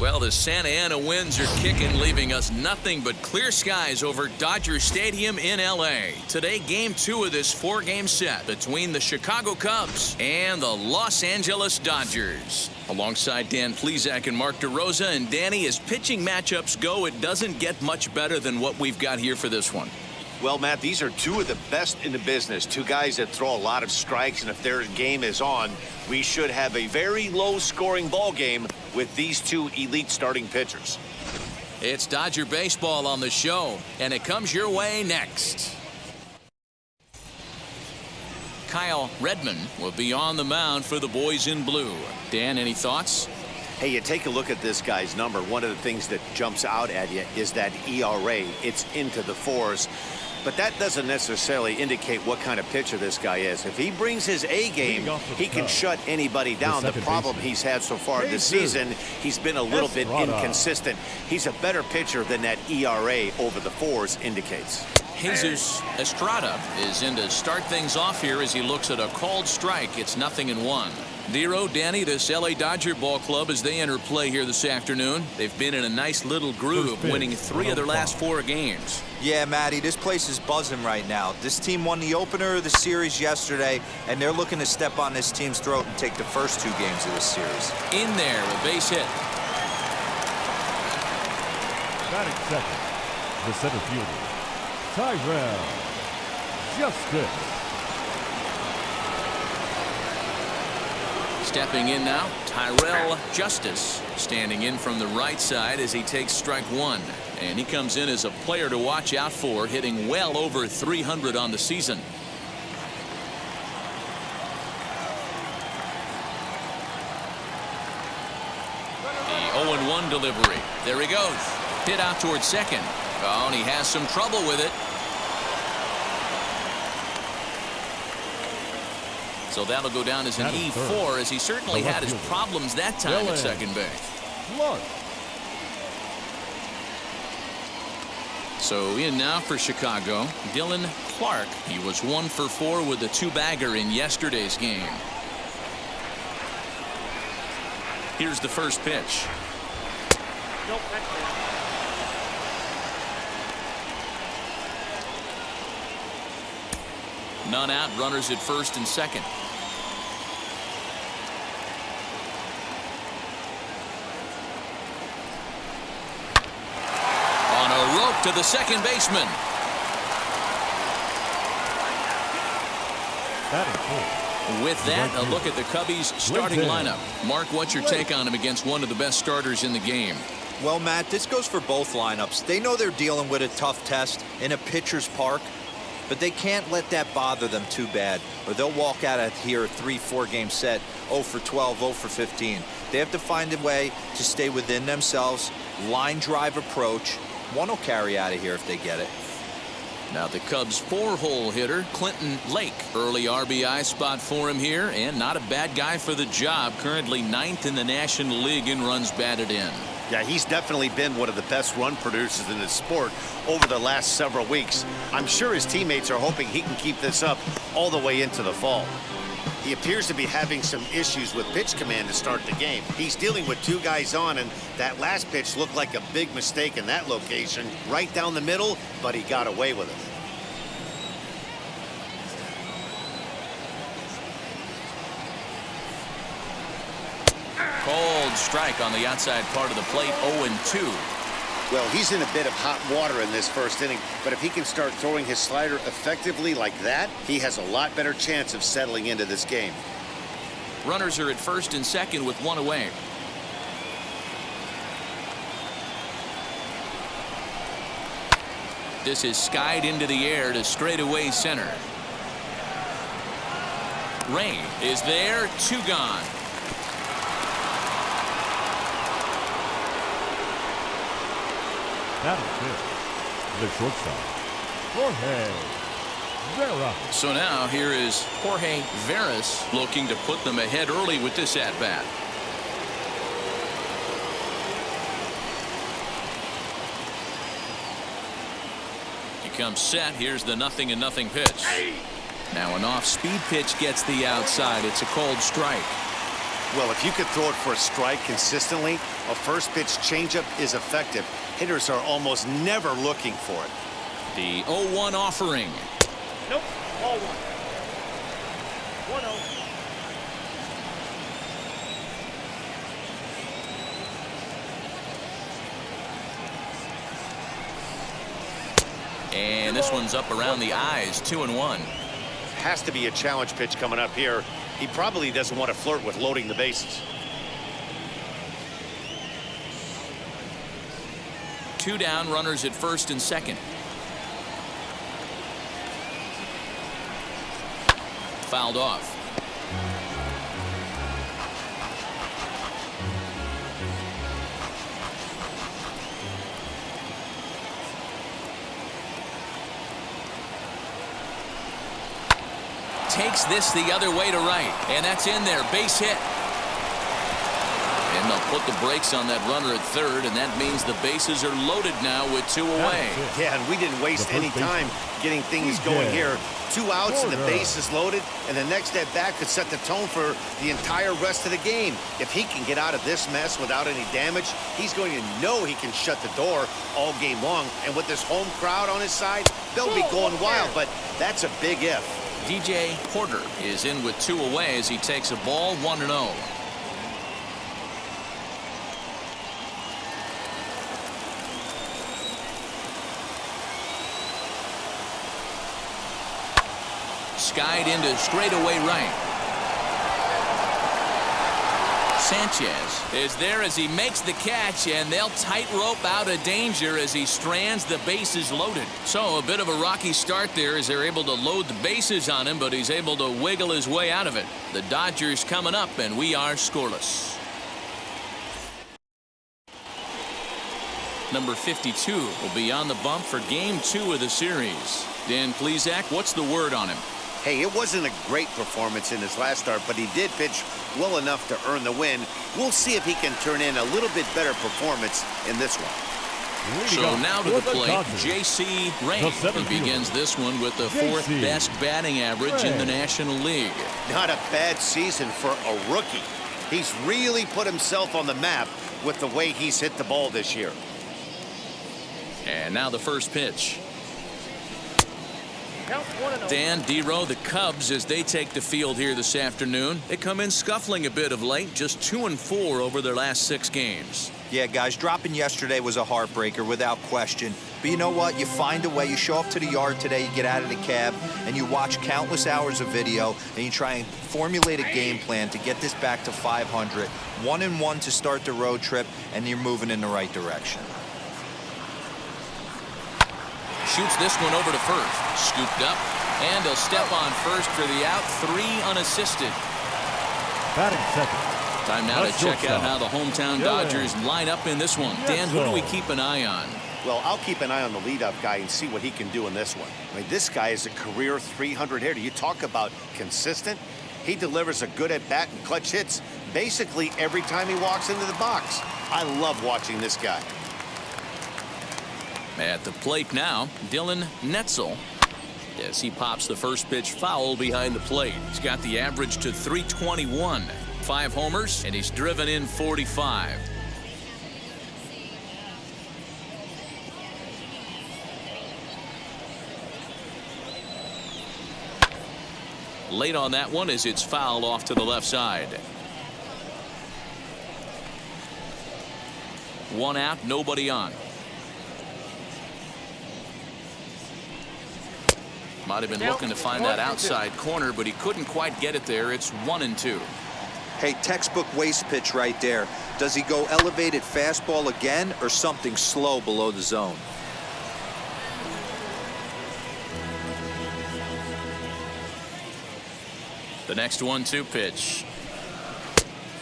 Well, the Santa Ana winds are kicking, leaving us nothing but clear skies over Dodger Stadium in L.A. Today, Game 2 of this 4-game set between the Chicago Cubs and the Los Angeles Dodgers. Alongside Dan Plesac and Mark DeRosa, and Danny, as pitching matchups go, it doesn't get much better than what we've got here for this one. Well, Matt, these are two of the best in the business. Two guys that throw a lot of strikes, and if their game is on, we should have a very low-scoring ball game with these two elite starting pitchers. It's Dodger baseball on the show, and it comes your way next. Kyle Redmond will be on the mound for the boys in blue. Dan, any thoughts? Hey, you take a look at this guy's number. One of the things that jumps out at you is that ERA. It's into the 4s. But that doesn't necessarily indicate what kind of pitcher this guy is. If he brings his A game, he can shut anybody down. The problem he's had so far this season, he's been a little bit inconsistent. He's a better pitcher than that ERA over the 4s indicates. Jesus Estrada is in to start things off here as he looks at a called strike. It's 0-1. Nero, Danny, this L.A. Dodger ball club as they enter play here this afternoon. They've been in a nice little groove, winning 3 of their last 4 games. Yeah, Matty, this place is buzzing right now. This team won the opener of the series yesterday, and they're looking to step on this team's throat and take the first 2 games of this series. In there, a base hit. Batting second, the center fielder, Tyrell Justice. Stepping in now, Tyrell Justice, standing in from the right side as he takes strike 1. And he comes in as a player to watch out for, hitting well over 300 on the season. The 0-1 delivery. There he goes. Hit out towards second. Oh, and he has some trouble with it. So that'll go down as an E4, as he certainly had his problems that time at second base. So in now for Chicago, Dylan Clark. He was 1 for 4 with a 2-bagger in yesterday's game. Here's the first pitch. None out, runners at first and second. On a rope to the second baseman. With that, a look at the Cubbies' starting lineup. Mark, what's your take on him against one of the best starters in the game? Well, Matt, this goes for both lineups. They know they're dealing with a tough test in a pitcher's park, but they can't let that bother them too bad, or they'll walk out of here a 3-4 game set 0 for 12, 0 for 15. They have to find a way to stay within themselves. Line drive approach. One will carry out of here if they get it. Now the Cubs' 4-hole hitter, Clinton Lake. Early RBI spot for him here, and not a bad guy for the job. Currently 9th in the National League in runs batted in. Yeah, he's definitely been one of the best run producers in the sport over the last several weeks. I'm sure his teammates are hoping he can keep this up all the way into the fall. He appears to be having some issues with pitch command to start the game. He's dealing with 2 guys on, and that last pitch looked like a big mistake in that location, right down the middle, but he got away with it. Cold strike on the outside part of the plate, 0-2. Well, he's in a bit of hot water in this first inning, but if he can start throwing his slider effectively like that, he has a lot better chance of settling into this game. Runners are at first and second with 1 away. This is skied into the air to straightaway center. Ray is there, 2 gone. Batting fifth, the shortstop, Jorge Varus. So now here is Jorge Varus looking to put them ahead early with this at-bat. He comes set. Here's the 0-0 pitch. Now an off-speed pitch gets the outside. It's a cold strike. Well, if you could throw it for a strike consistently, a first pitch changeup is effective. Hitters are almost never looking for it. The 0-1 offering. Nope. Ball 1. 1-0. And this one's up around the eyes, 2-1. Has to be a challenge pitch coming up here. He probably doesn't want to flirt with loading the bases. 2 down, runners at first and second. Fouled off. Takes this the other way to right, and that's in there. Base hit. And they'll put the brakes on that runner at third, and that means the bases are loaded now with 2 away. Yeah, and we didn't waste any time getting things going here. 2 outs and the base is loaded, and the next at bat could set the tone for the entire rest of the game. If he can get out of this mess without any damage, he's going to know he can shut the door all game long. And with this home crowd on his side, they'll be going wild, but that's a big if. DJ Porter is in with 2 away as he takes a ball, 1-0. Skied into straightaway right. Sanchez is there as he makes the catch, and they'll tightrope out of danger as he strands the bases loaded. So a bit of a rocky start there as they're able to load the bases on him, but he's able to wiggle his way out of it. The Dodgers coming up, and we are scoreless. Number 52 will be on the bump for game 2 of the series. Dan Plesac, what's the word on him? Hey, it wasn't a great performance in his last start, but he did pitch well enough to earn the win. We'll see if he can turn in a little bit better performance in this one. So now to the plate, J.C. Rain. He begins this one with the 4th best batting average in the National League. Not a bad season for a rookie. He's really put himself on the map with the way he's hit the ball this year. And now the first pitch. Dan Dero, the Cubs, as they take the field here this afternoon, they come in scuffling a bit of late, just 2-4 over their last 6 games. Yeah, guys, dropping yesterday was a heartbreaker without question. But you know what? You find a way. You show up to the yard today, you get out of the cab, and you watch countless hours of video, and you try and formulate a game plan to get this back to 500. 1-1 to start the road trip, and you're moving in the right direction. Shoots this one over to first. Scooped up. And he'll step on first for the out. 3 unassisted. Batting second. Time now to check out how the hometown Dodgers line up in this one. Dan, who do we keep an eye on? Well, I'll keep an eye on the leadoff guy and see what he can do in this one. I mean, this guy is a career 300 hitter. You talk about consistent. He delivers a good at-bat and clutch hits basically every time he walks into the box. I love watching this guy. At the plate now, Dylan Netzel, as he pops the first pitch foul behind the plate. He's got the average to 321. 5 homers, and he's driven in 45. Late on that one as it's fouled off to the left side. 1 out, nobody on. Might have been looking to find that outside corner, but he couldn't quite get it there. It's 1-2. Hey, textbook waste pitch right there. Does he go elevated fastball again or something slow below the zone? The next 1-2 pitch.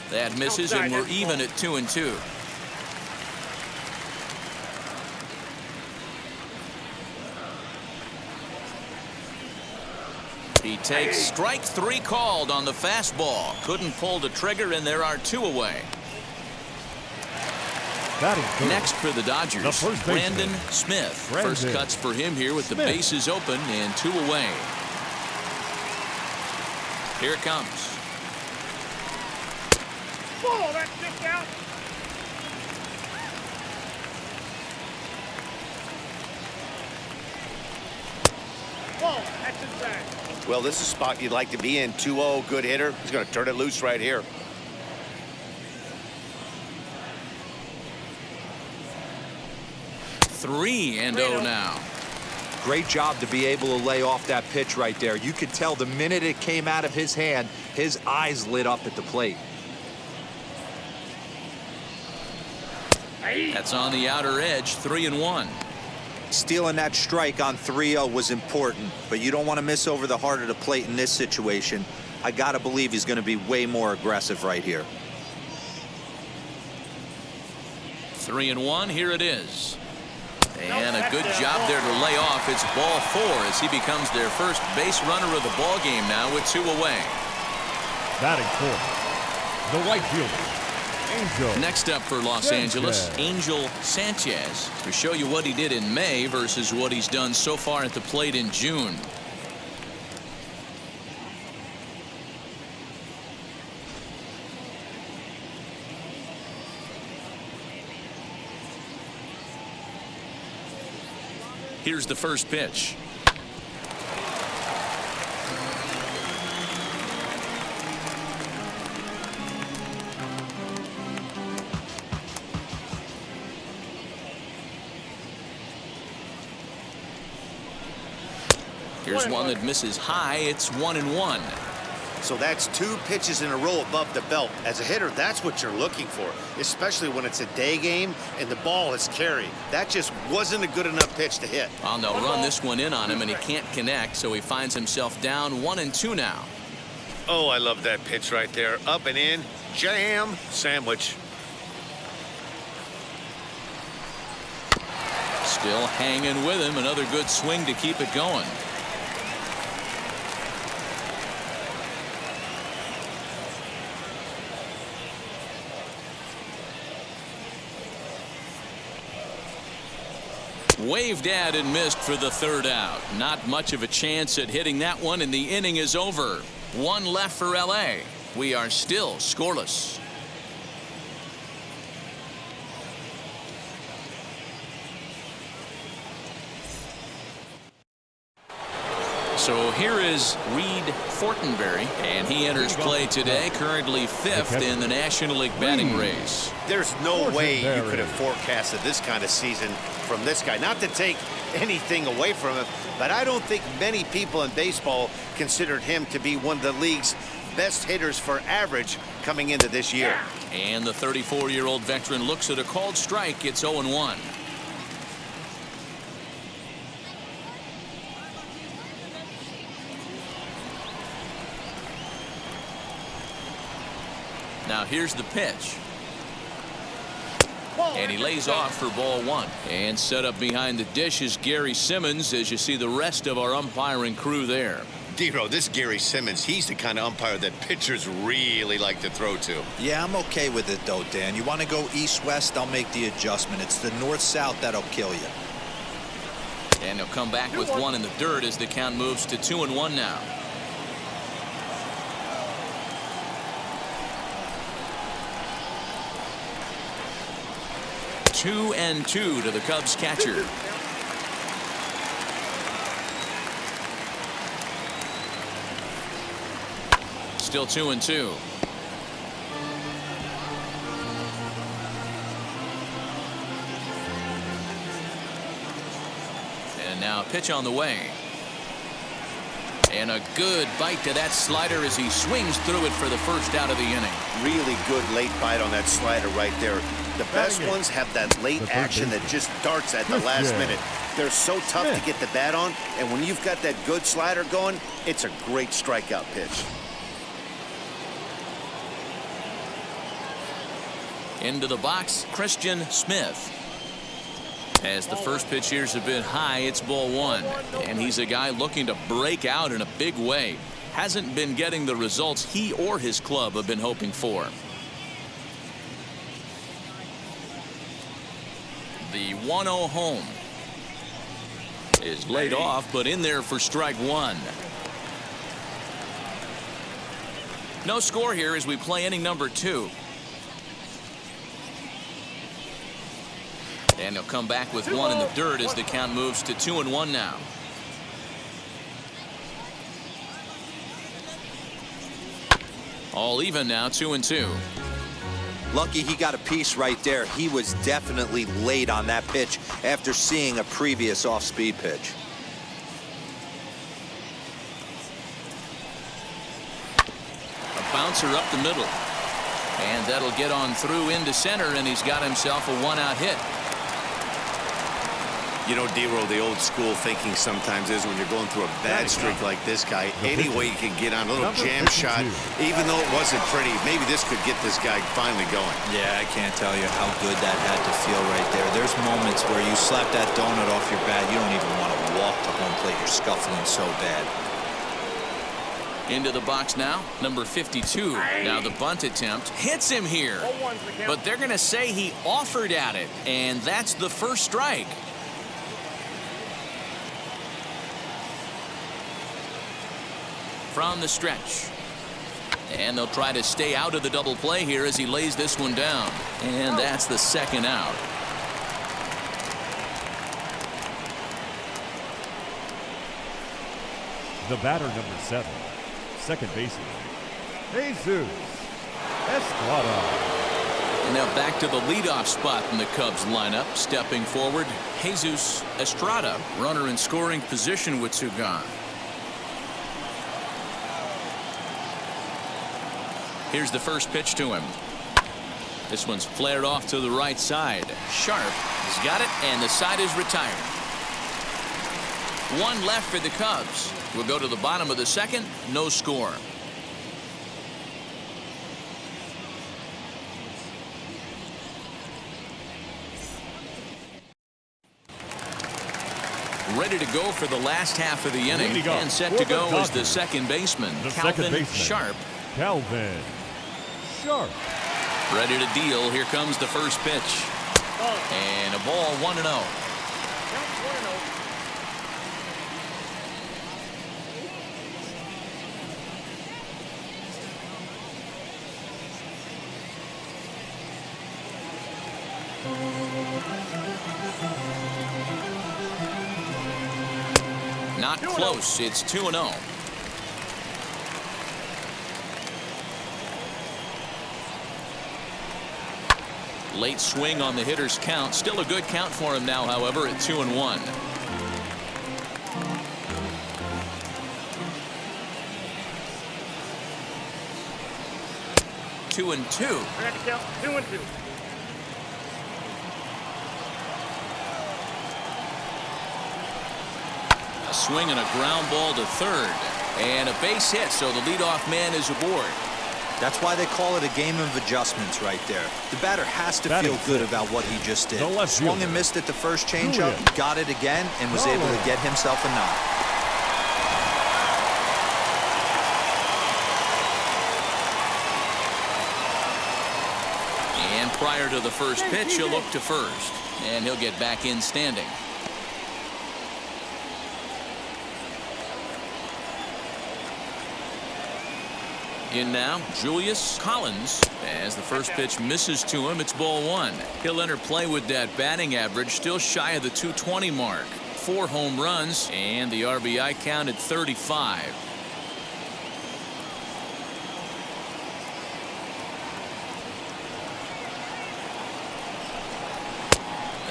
That misses, and we're even at 2-2. He takes strike 3 called on the fastball. Couldn't pull the trigger, and there are 2 away. Next for the Dodgers, Brandon Smith. First cuts for him here with the bases open and 2 away. Here it comes. Well, this is a spot you'd like to be in. 2-0, good hitter. He's going to turn it loose right here. Three and 0 now. Great job to be able to lay off that pitch right there. You could tell the minute it came out of his hand, his eyes lit up at the plate. That's on the outer edge, 3-1. Stealing that strike on 3-0 was important, but you don't want to miss over the heart of the plate in this situation. I got to believe he's going to be way more aggressive right here. 3-1, here it is. And a good job there to lay off. It's ball 4 as he becomes their first base runner of the ball game now with 2 away. Batting fourth, the right fielder, Angel. Next up for Los Angeles, Angel Sanchez, to show you what he did in May versus what he's done so far at the plate in June. Here's the first pitch. Here's one that misses high. It's 1-1. So that's 2 pitches in a row above the belt. As a hitter, that's what you're looking for, especially when it's a day game and the ball is carried. That just wasn't a good enough pitch to hit. Well, they'll run this one in on him, and he can't connect, so he finds himself down 1-2 now. Oh, I love that pitch right there. Up and in, jam, sandwich. Still hanging with him. Another good swing to keep it going. Waved at and missed for the 3rd out. Not much of a chance at hitting that one, and the inning is over. 1 left for LA. We are still scoreless. So here is Reed Fortenberry, and he enters play today, currently 5th in the National League batting race. There's no way you could have forecasted this kind of season from this guy. Not to take anything away from him, but I don't think many people in baseball considered him to be one of the league's best hitters for average coming into this year. And the 34-year-old veteran looks at a called strike. It's 0-1. Now here's the pitch. And he lays off for ball 1. And set up behind the dish is Gary Simmons, as you see the rest of our umpiring crew there. Dero, this Gary Simmons, he's the kind of umpire that pitchers really like to throw to. Yeah, I'm okay with it, though, Dan. You want to go east-west, I'll make the adjustment. It's the north-south that'll kill you. And he'll come back with 1 in the dirt as the count moves to 2-1 now. 2-2 to the Cubs catcher. Still 2-2. And now a pitch on the way. And a good bite to that slider as he swings through it for the first out of the inning. Really good late bite on that slider right there. The best ones have that late action that just darts at the last minute. They're so tough to get the bat on, and when you've got that good slider going, it's a great strikeout pitch. Into the box, Christian Smith. As the first pitch here's a bit high, it's ball 1. And he's a guy looking to break out in a big way. Hasn't been getting the results he or his club have been hoping for. The 1-0 home is laid off, but in there for strike 1. No score here as we play inning number 2. And he'll come back with 1 in the dirt as the count moves to 2-1 now. All even now, 2-2. Lucky he got a piece right there. He was definitely late on that pitch after seeing a previous off-speed pitch. A bouncer up the middle. And that'll get on through into center, and he's got himself a one-out hit. You know, D-Roll, the old school thinking sometimes is when you're going through a bad streak like this guy, any way you can get on a little jam shot, even though it wasn't pretty, maybe this could get this guy finally going. Yeah, I can't tell you how good that had to feel right there. There's moments where you slap that donut off your bat, you don't even want to walk to home plate. You're scuffling so bad. Into the box now, number 52. Now the bunt attempt hits him here. But they're going to say he offered at it, and that's the first strike. From the stretch. And they'll try to stay out of the double play here as he lays this one down. And that's the second out. The batter, number 7, second baseman, Jesus Estrada. And now back to the leadoff spot in the Cubs lineup. Stepping forward, Jesus Estrada. Runner in scoring position with two gone. Here's the first pitch to him. This one's flared off to the right side. Sharp has got it, and the side is retired. One left for the Cubs. We'll go to the bottom of the second. No score. Ready to go for the last half of the inning. And set to go is the second baseman, Calvin Sharp. Calvin Sharp. Ready to deal. Here comes the first pitch. And a ball, 1-0. Not close. It's 2-0. Late swing on the hitter's count. Still a good count for him now, however, at 2-1. Two and two. I got to count 2-2. A swing and a ground ball to third. And a base hit, so the leadoff man is aboard. That's why they call it a game of adjustments right there. The batter has to feel good about what he just did. Swung and missed at the first changeup, got it again, and was able to get himself a knock. And prior to the first pitch, he'll look to first. And he'll get back in standing. In now, Julius Collins. As the first pitch misses to him, it's ball one. He'll enter play with that batting average, still shy of the 220 mark. 4 home runs, and the RBI count at 35.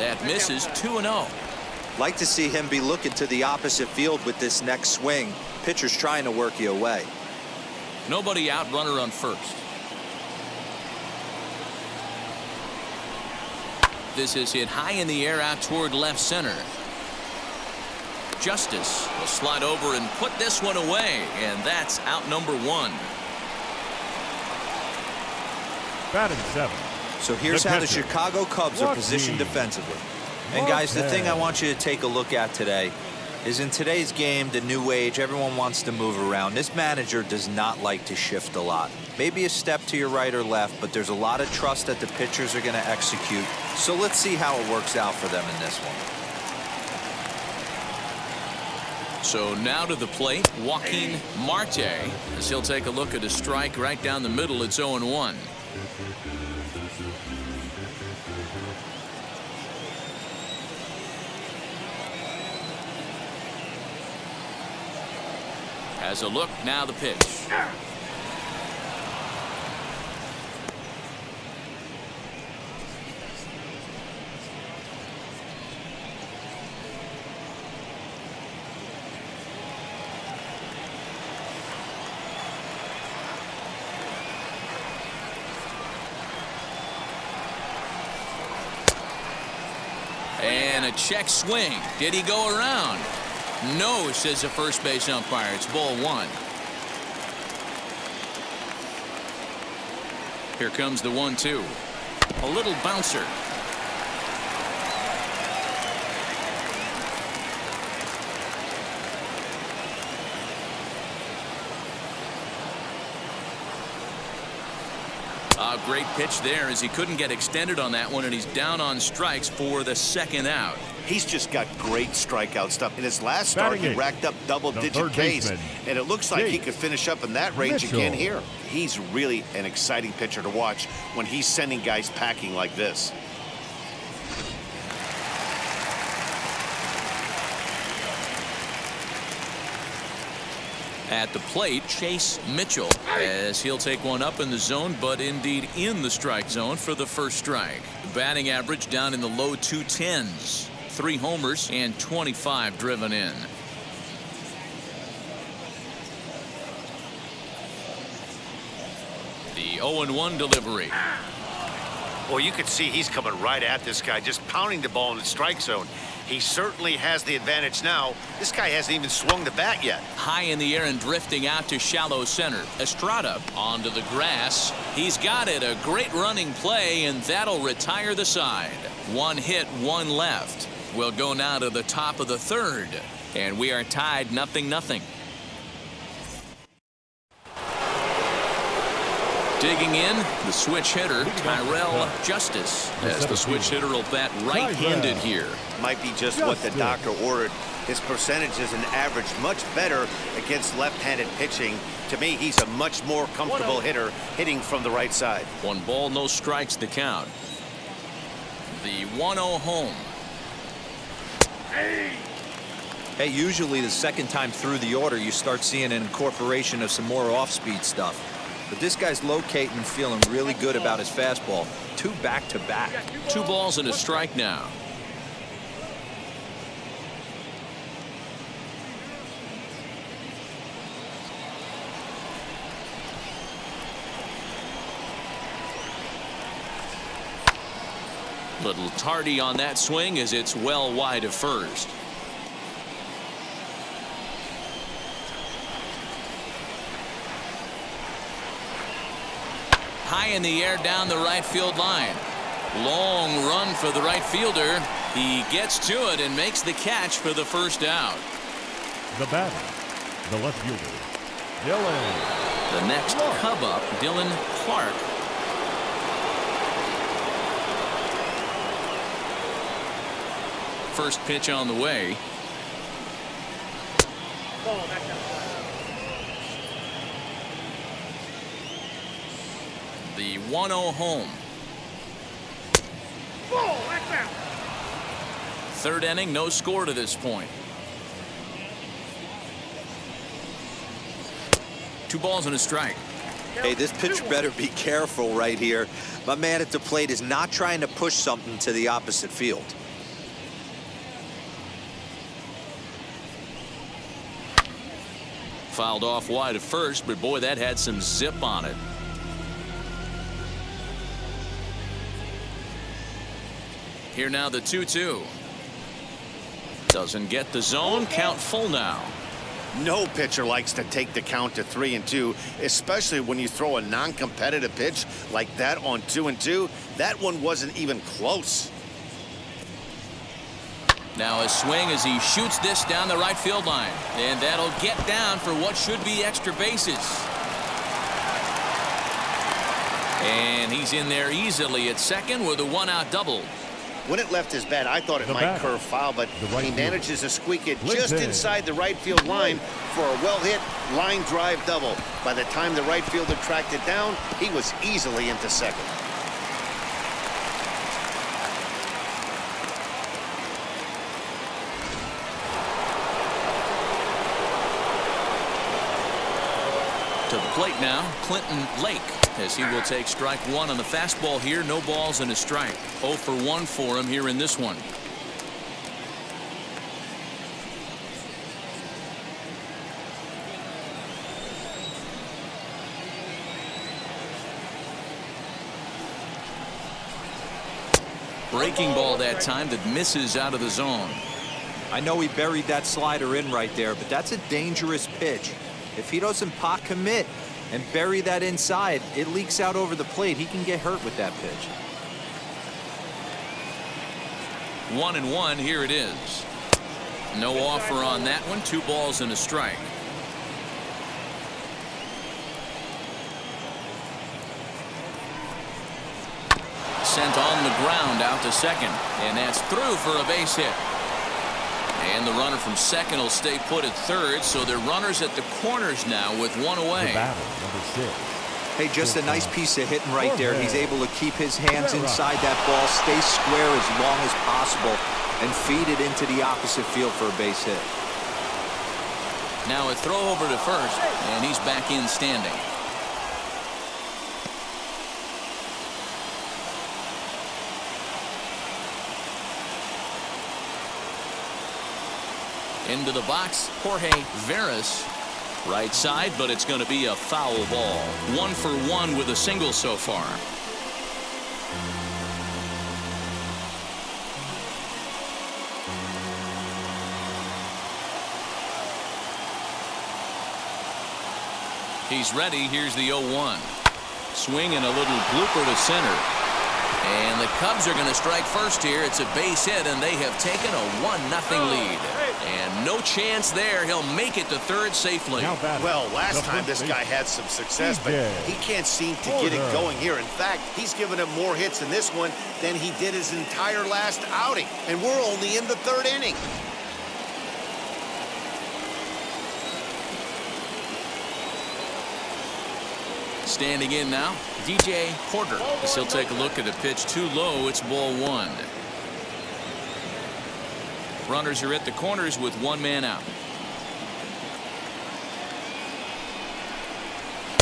That misses. 2-0. Like to see him be looking to the opposite field with this next swing. Pitcher's trying to work you away. Nobody out, runner on first. This is hit high in the air out toward left center. Justice will slide over and put this one away, and that's out number 1. Batting 7. So here's how the Chicago Cubs are positioned defensively. And guys, the thing I want you to take a look at today is in today's game, the new age, everyone wants to move around. This manager does not like to shift a lot. Maybe a step to your right or left, but there's a lot of trust that the pitchers are going to execute. So let's see how it works out for them in this one. So now to the plate, Joaquin Marte, as he'll take a look at a strike right down the middle. It's 0-1. As a look, now the pitch. a check swing. Did he go around? No, says the first base umpire. It's ball one. Here comes the 1-2. A little bouncer. A great pitch there as he couldn't get extended on that one, and he's down on strikes for the second out. He's just got great strikeout stuff. In his last start, he racked up double-digit Ks, and it looks like he could finish up in that range again here. He's really an exciting pitcher to watch when he's sending guys packing like this. At the plate, Chase Mitchell, as he'll take one up in the zone, but indeed in the strike zone for the first strike. Batting average down in the low 210s. 3 homers and 25 driven in. The 0-1 delivery. Well, you can see he's coming right at this guy, just pounding the ball in the strike zone. He certainly has the advantage now. This guy hasn't even swung the bat yet. High in the air and drifting out to shallow center. Estrada onto the grass. He's got it. A great running play, and that'll retire the side. 1 hit, 1 left. We'll go now to the top of the third, and we are tied 0-0. Digging in, the switch hitter, Tyrell Justice, as the switch hitter will bat right-handed here. Might be just what the doctor ordered. His percentages and average much better against left-handed pitching. To me, he's a much more comfortable hitter hitting from the right side. 1 ball, no strikes to count. The 1-0 home. Hey, usually the second time through the order, you start seeing an incorporation of some more off-speed stuff. But this guy's locating and feeling really good about his fastball. 2 back-to-back. 2 balls and a strike now. Little tardy on that swing as it's well wide of first. High in the air down the right field line. Long run for the right fielder. He gets to it and makes the catch for the first out. The batter, the left fielder, Dylan. The next Cub up, Dylan Clark. First pitch on the way. The 1-0 home. Third inning, no score to this point. 2 balls and a strike. Hey, this pitcher better be careful right here. My man at the plate is not trying to push something to the opposite field. Fouled off wide at first, but boy, that had some zip on it. Here now the 2-2. Doesn't get the zone. Count full now. No pitcher likes to take the count to 3-2, especially when you throw a non-competitive pitch like that on 2-2. That one wasn't even close. Now a swing as he shoots this down the right field line, and that'll get down for what should be extra bases. And he's in there easily at second with a 1-out double. When it left his bat, I thought it might curve foul, but he manages to squeak it just inside the right field line for a well-hit line drive double. By the time the right fielder tracked it down, he was easily into second. To the plate now, Clinton Lake, as he will take strike 1 on the fastball here. No balls and a strike. 0 for 1 for him here in this one. Breaking ball that time that misses out of the zone. I know he buried that slider in right there, but that's a dangerous pitch. If he doesn't pot commit and bury that inside, it leaks out over the plate. He can get hurt with that pitch. 1-1, here it is. No offer on that one. 2 balls and a strike. Sent on the ground out to second, and that's through for a base hit. And the runner from second will stay put at third, so they're runners at the corners now with 1 away. The batter, number 6. Hey, just a nice piece of hitting right there. He's able to keep his hands inside that ball, stay square as long as possible, and feed it into the opposite field for a base hit. Now a throw over to first, and he's back in standing. Into the box, Jorge Varus. Right side, but it's going to be a foul ball. 1 for 1 with a single so far. He's ready. Here's the 0-1. Swing and a little blooper to center. And the Cubs are going to strike first here. It's a base hit, and they have taken a 1-0 lead. And no chance there. He'll make it to third safely. Well, last time this guy had some success, but he can't seem to get it going here. In fact, he's given him more hits in this one than he did his entire last outing. And we're only in the 3rd inning. Standing in now, DJ Porter. As he'll take a look at a pitch too low. It's ball 1. Runners are at the corners with 1 man out.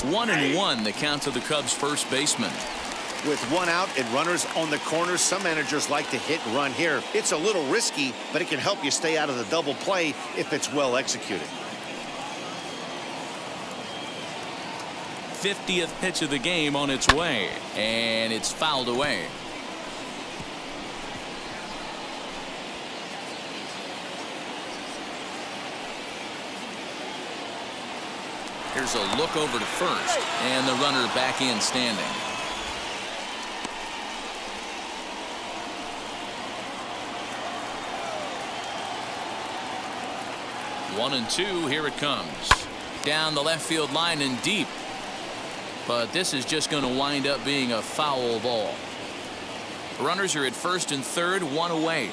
1-1, the count to the Cubs' first baseman. With 1 out and runners on the corners, some managers like to hit and run here. It's a little risky, but it can help you stay out of the double play if it's well executed. 50th pitch of the game on its way, and it's fouled away. Here's a look over to first, and the runner back in standing. One and two, here it comes. Down the left field line and deep. But this is just going to wind up being a foul ball. Runners are at first and third, 1 away.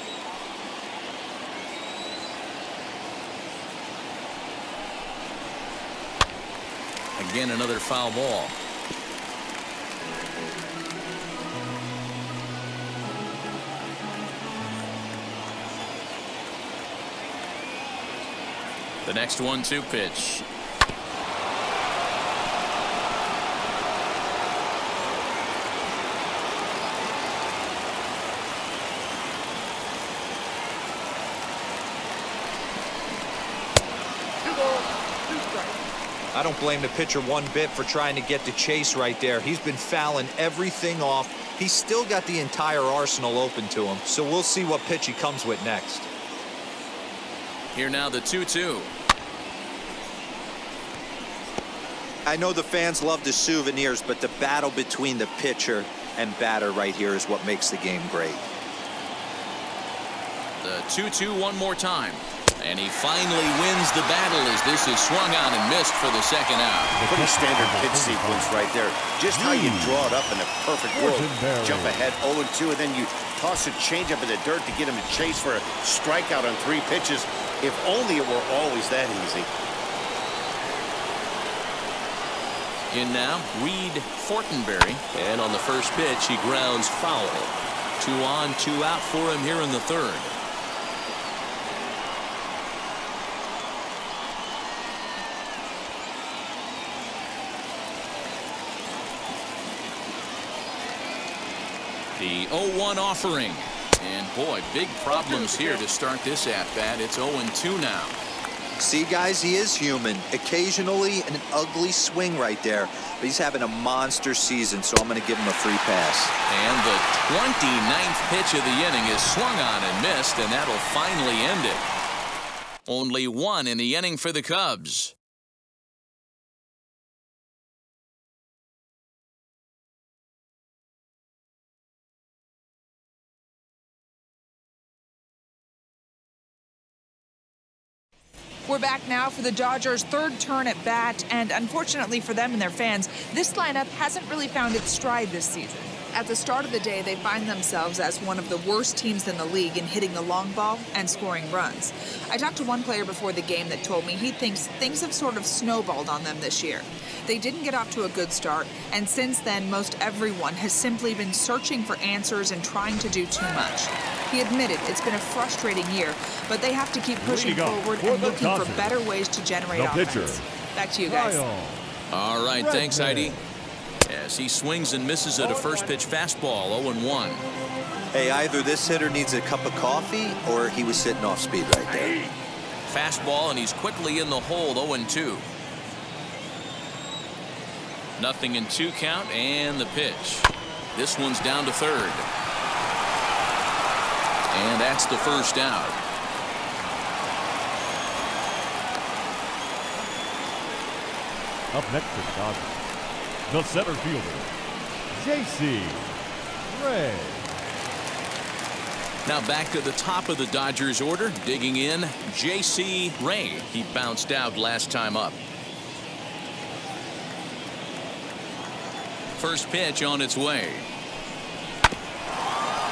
Again, another foul ball. The next 1-2 pitch. I don't blame the pitcher one bit for trying to get the chase right there. He's been fouling everything off. He's still got the entire arsenal open to him, so we'll see what pitch he comes with next. Here now the 2-2. I know the fans love the souvenirs, but the battle between the pitcher and batter right here is what makes the game great. The 2-2 one more time. And he finally wins the battle as this is swung on and missed for the second out. Pretty standard pitch sequence right there. Just how you draw it up in a perfect world. Jump ahead 0-2, and then you toss a changeup in the dirt to get him to chase for a strikeout on 3 pitches. If only it were always that easy. In now, Reed Fortenberry. And on the first pitch, he grounds foul. 2 on, 2 out for him here in the third. The 0-1 offering. And boy, big problems here to start this at-bat. It's 0-2 now. See, guys, he is human. Occasionally an ugly swing right there, but he's having a monster season, so I'm going to give him a free pass. And the 29th pitch of the inning is swung on and missed, and that'll finally end it. Only one in the inning for the Cubs. We're back now for the Dodgers' third turn at bat, and unfortunately for them and their fans, this lineup hasn't really found its stride this season. At the start of the day, they find themselves as one of the worst teams in the league in hitting the long ball and scoring runs. I talked to one player before the game that told me he thinks things have sort of snowballed on them this year. They didn't get off to a good start, and since then, most everyone has simply been searching for answers and trying to do too much. He admitted it's been a frustrating year, but they have to keep pushing forward and looking for better ways to generate offense. Back to you guys. All right, thanks, Heidi. As he swings and misses at a first pitch fastball, 0-1. Hey, either this hitter needs a cup of coffee or he was sitting off speed right there. Fastball, and he's quickly in the hole, 0-2. 0-2 count, and the pitch. This one's down to third. And that's the first out. Up next for the Dodgers, the center fielder, J.C. Ray. Now back to the top of the Dodgers order, digging in, J.C. Ray. He bounced out last time up. First pitch on its way.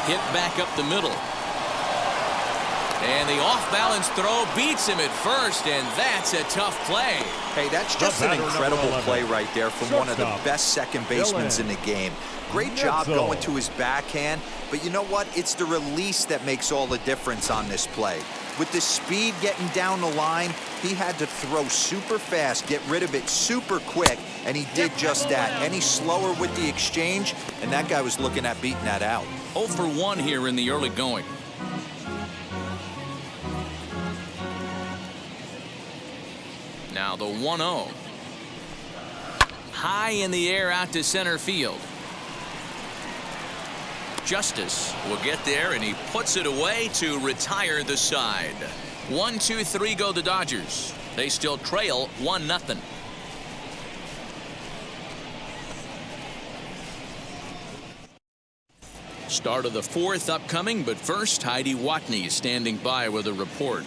Hit back up the middle. And the off-balance throw beats him at first, and that's a tough play. Hey, that's just an incredible play right there from one of the best second basemen in the game. Great job going to his backhand, but you know what? It's the release that makes all the difference on this play. With the speed getting down the line, he had to throw super fast, get rid of it super quick, and he did just that. Any slower with the exchange, and that guy was looking at beating that out. 0 for 1 here in the early going. Now the 1-0. High in the air out to center field. Justice will get there, and he puts it away to retire the side. 1-2-3 go the Dodgers. They still trail 1-0. Start of the fourth upcoming, but first, Heidi Watney is standing by with a report.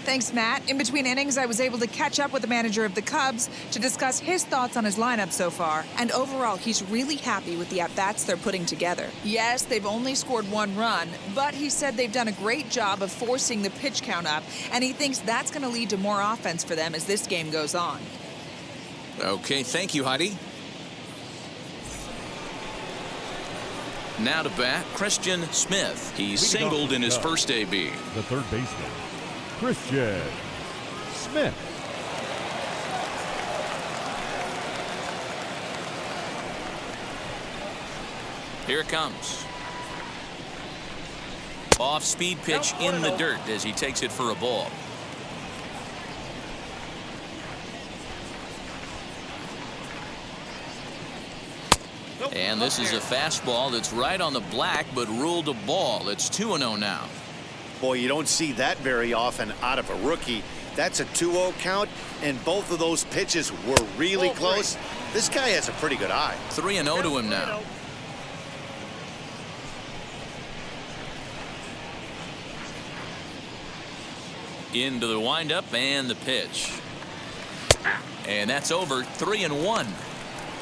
Thanks, Matt. In between innings, I was able to catch up with the manager of the Cubs to discuss his thoughts on his lineup so far. And overall, he's really happy with the at-bats they're putting together. Yes, they've only scored 1 run, but he said they've done a great job of forcing the pitch count up, and he thinks that's going to lead to more offense for them as this game goes on. Okay, thank you, Heidi. Now to bat, Christian Smith. He's singled in his first AB. The third baseman, Christian Smith. Here it comes. Off-speed pitch in the dirt as he takes it for a ball. And this is a fastball that's right on the black, but ruled a ball. It's 2-0 now. Boy, you don't see that very often out of a rookie. That's a 2-0 count, and both of those pitches were really close. This guy has a pretty good eye. 3-0 to him now. Into the windup and the pitch. And that's over. 3-1.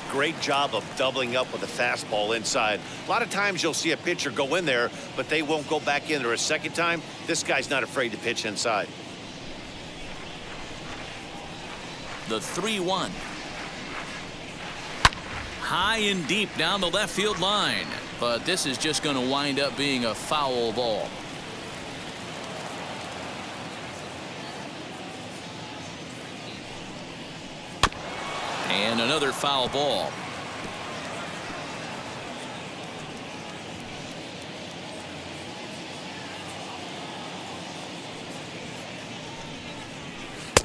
Great job of doubling up with a fastball inside. A lot of times you'll see a pitcher go in there, but they won't go back in there a second time. This guy's not afraid to pitch inside. The 3-1. High and deep down the left field line. But this is just going to wind up being a foul ball. And another foul ball.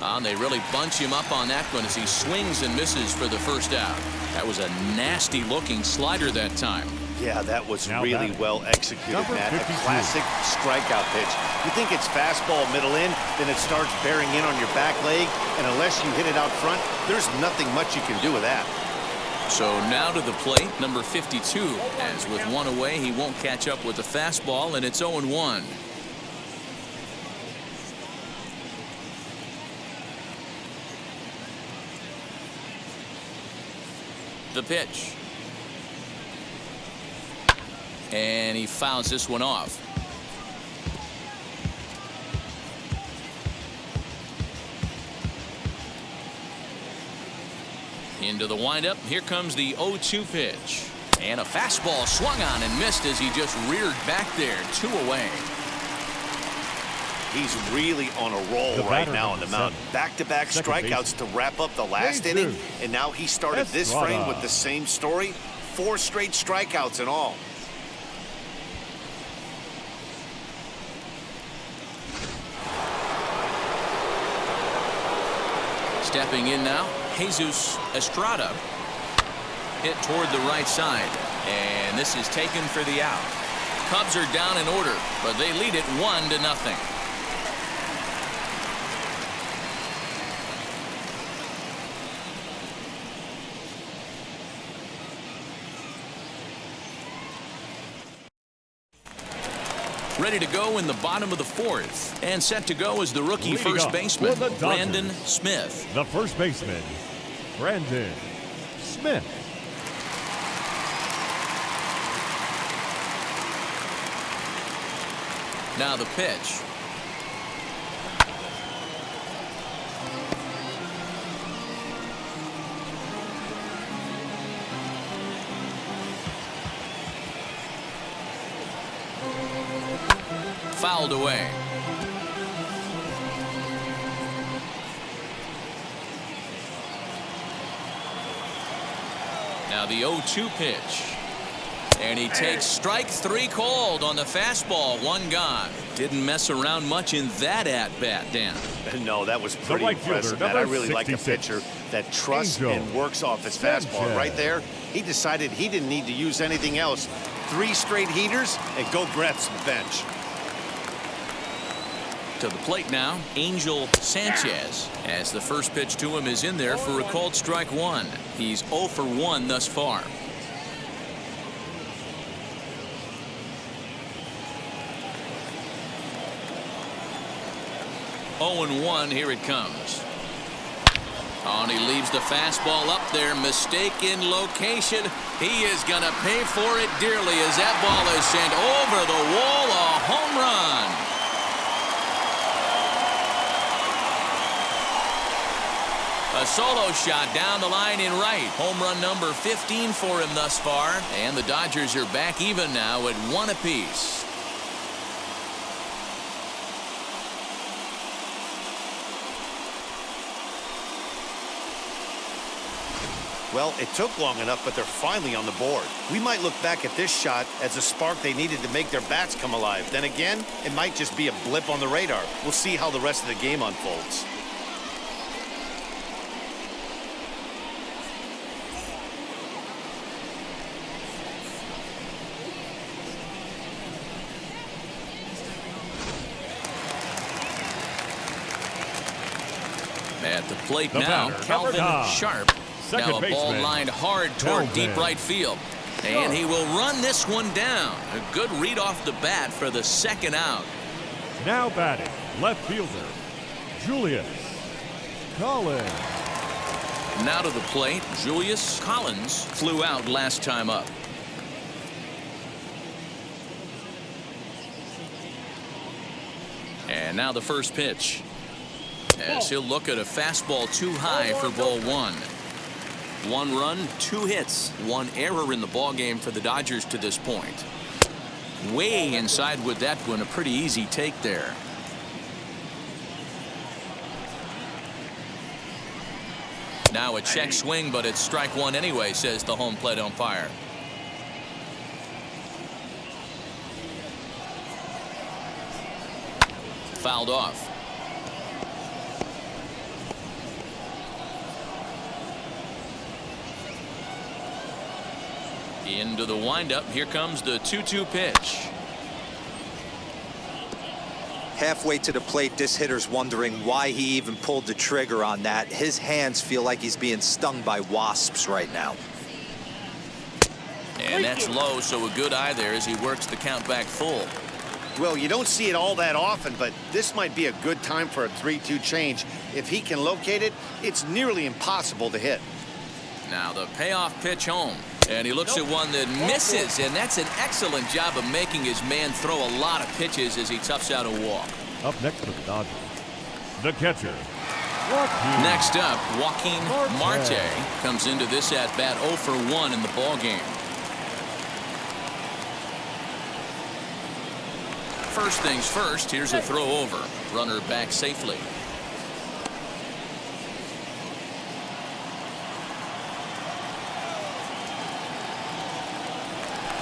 And they really bunch him up on that one as he swings and misses for the first out. That was a nasty-looking slider that time. Yeah, that was Now really batting. well executed, Number Matt. 52. A classic strikeout pitch. You think it's fastball middle in, then it starts bearing in on your back leg, and unless you hit it out front, there's nothing much you can do with that. So now to the plate, number 52. As with one away, he won't catch up with the fastball, and it's 0-1. The pitch. And he fouls this one off. Into the windup. Here comes the 0-2 pitch. And a fastball swung on and missed as he just reared back there. 2 away. He's really on a roll The right batter, now on the number mound. 7. Back-to-back Second strikeouts to wrap up the last Jesus. inning, and now he started this Estrada. frame with the same story. 4 straight strikeouts in all. Stepping in now, Jesus Estrada. Hit toward the right side. And this is taken for the out. Cubs are down in order, but they lead it 1-0. Ready to go in the bottom of the 4th. And set to go is the rookie Leading first up baseman, for the Dodgers, Brandon Smith. The first baseman, Brandon Smith. Now the pitch. Fouled away. Now the 0-2 pitch. And he takes strike 3 called on the fastball. 1 gone. Didn't mess around much in that at-bat, Dan. No, that was pretty right fielder, impressive, Matt. I number really like a 66. pitcher that trusts Angel and works off his fastball. Sanchez. Right there, he decided he didn't need to use anything else. 3 straight heaters and go grab some bench. To the plate now, Angel Sanchez. As the first pitch to him is in there for a called strike 1. He's 0 for 1 thus far. Oh, 0-1, here it comes. Oh, and he leaves the fastball up there. Mistaken location. He is going to pay for it dearly as that ball is sent over the wall. A home run. A solo shot down the line in right. Home run number 15 for him thus far. And the Dodgers are back even now at 1 apiece. Well, it took long enough, but they're finally on the board. We might look back at this shot as a spark they needed to make their bats come alive. Then again, it might just be a blip on the radar. We'll see how the rest of the game unfolds. At the plate The now, batter, Calvin number 9. Sharp. Second Now a ball baseman, lined hard toward Calvin deep right field. And he will run this one down. A good read off the bat for the second out. Now batting, left fielder, Julius Collins. Now to the plate, Julius Collins flew out last time up. And now the first pitch. As he'll look at a fastball too high for ball 1. 1 run, 2 hits, 1 error in the ballgame for the Dodgers to this point. Way inside with that one, a pretty easy take there. Now a check swing, but it's strike 1 anyway, says the home plate umpire. Fouled off. Into the windup. Here comes the 2-2 pitch. Halfway to the plate, this hitter's wondering why he even pulled the trigger on that. His hands feel like he's being stung by wasps right now. And that's low, so a good eye there as he works the count back full. Well, you don't see it all that often, but this might be a good time for a 3-2 change. If he can locate it, it's nearly impossible to hit. Now the payoff pitch home. And he looks at one that misses, and that's an excellent job of making his man throw a lot of pitches as he toughs out a walk. Up next for the Dodgers, the catcher, Joaquin. Next up, Joaquin Marte comes into this at-bat 0 for 1 in the ballgame. First things first, here's a throw over. Runner back safely.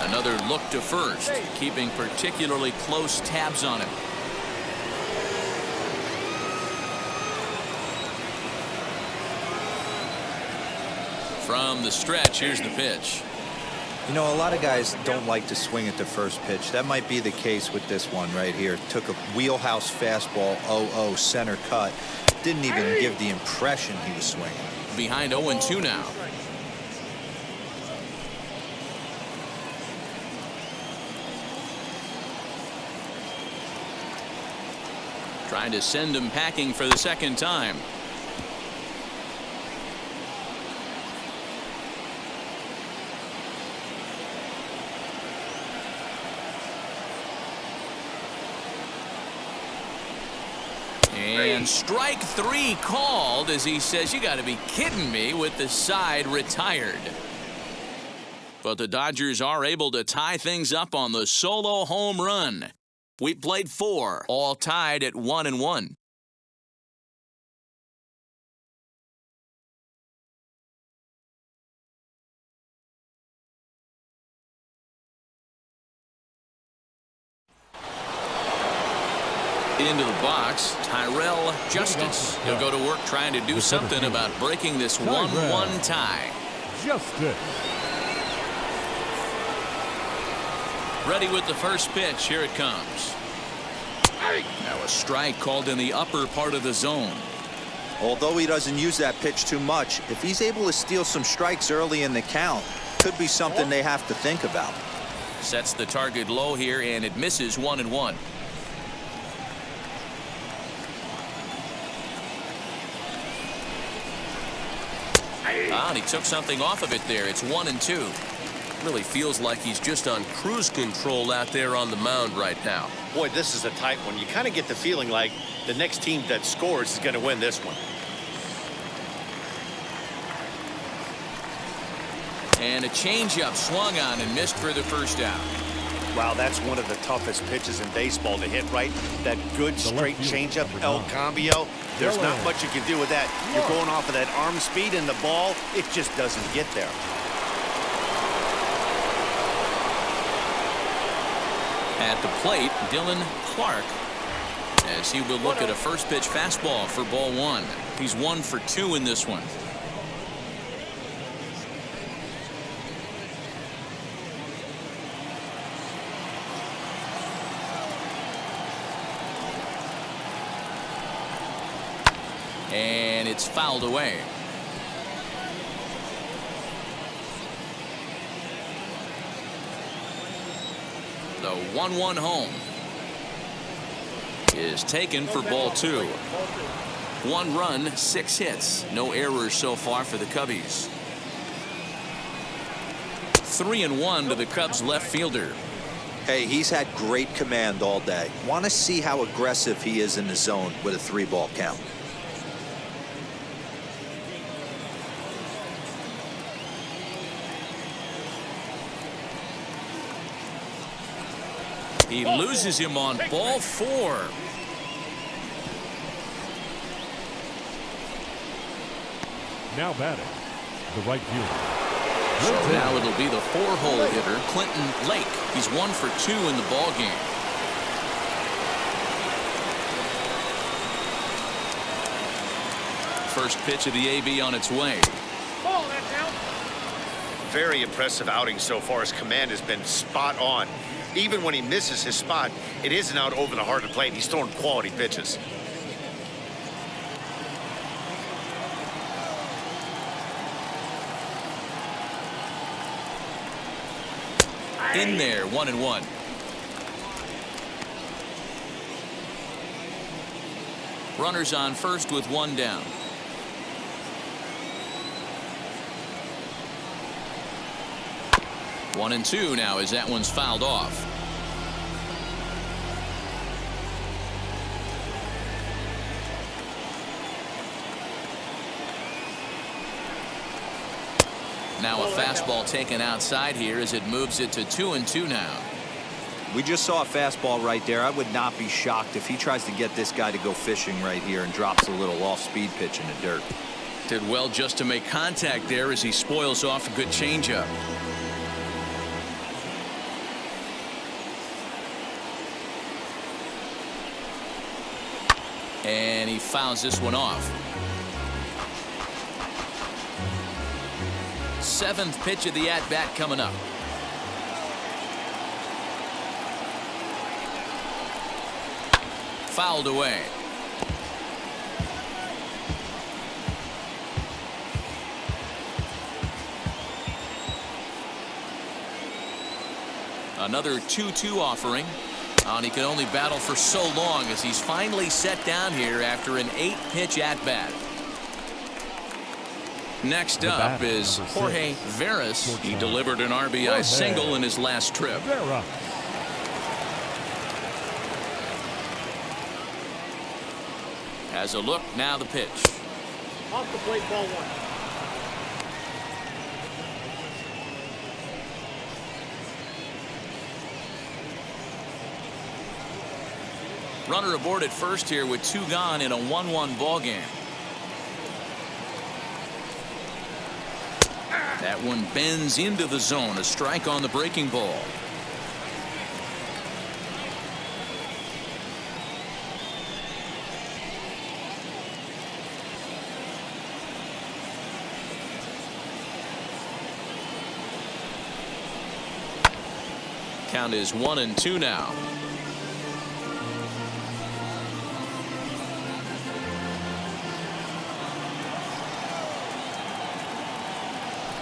Another look to first, keeping particularly close tabs on him. From the stretch, here's the pitch. You know, a lot of guys don't like to swing at the first pitch. That might be the case with this one right here. Took a wheelhouse fastball, 0-0 center cut. Didn't even give the impression he was swinging. Behind 0-2 now. Trying to send him packing for the second time. And strike 3 called as he says, "You got to be kidding me," with the side retired. But the Dodgers are able to tie things up on the solo home run. We played 4, all tied at 1-1. Into the box, Tyrell Justice. He'll go to work trying to do something about breaking this 1-1 tie. Justice. Ready with the first pitch. Here it comes. Now a strike called in the upper part of the zone. Although he doesn't use that pitch too much, if he's able to steal some strikes early in the count, could be something they have to think about. Sets the target low here, and it misses 1-1. And he took something off of it there. It's 1-2. Really feels like he's just on cruise control out there on the mound right now. Boy, this is a tight one. You kind of get the feeling like the next team that scores is going to win this one. And a changeup swung on and missed for the first out. Wow, that's one of the toughest pitches in baseball to hit, right? That good straight changeup, El Cambio. There's not much you can do with that. You're going off of that arm speed, and the ball, it just doesn't get there. At the plate, Dylan Clark, as he will look at a first pitch fastball for ball 1. He's 1 for 2 in this one. And it's fouled away. The 1-1 home is taken for ball 2. 1 run, 6 hits. No errors so far for the Cubbies. 3-1 to the Cubs left fielder. Hey, he's had great command all day. Want to see how aggressive he is in the zone with a 3-ball count. He loses him on ball 4. Now batting, the right fielder. So now it'll be the 4-hole hitter, Clinton Lake. He's 1 for 2 in the ballgame. First pitch of the AB on its way. very impressive outing so far. His command has been spot on. Even when he misses his spot, it isn't out over the heart of the plate. He's throwing quality pitches. In there, 1-1. Runners on first with one down. One and two now as that one's fouled off. Now a fastball taken outside here as it moves it to 2-2 now. We just saw a fastball right there. I would not be shocked if he tries to get this guy to go fishing right here and drops a little off-speed pitch in the dirt. Did well just to make contact there as he spoils off a good changeup. And he fouls this one off. Seventh pitch of the at-bat coming up. Fouled away. Another 2-2 offering. And he can only battle for so long as he's finally set down here after an 8-pitch at-bat. Next up is Jorge Varus. He delivered an RBI single in his last trip. Has a look, now the pitch. Off the plate, ball one. Runner aboard at first here with two gone in a 1-1 ball game. That one bends into the zone. A strike on the breaking ball. Count is 1-2 now.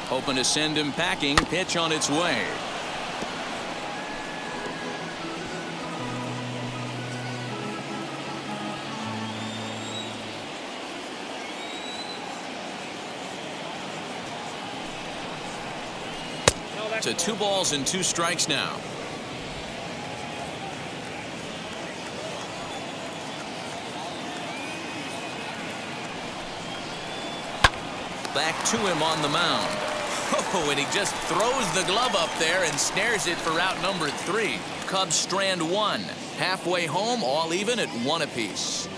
Hoping to send him packing. Pitch on its way. To 2 balls and 2 strikes now. Back to him on the mound. Oh, and he just throws the glove up there and snares it for out number 3. Cubs strand 1. Halfway home, all even at 1 apiece.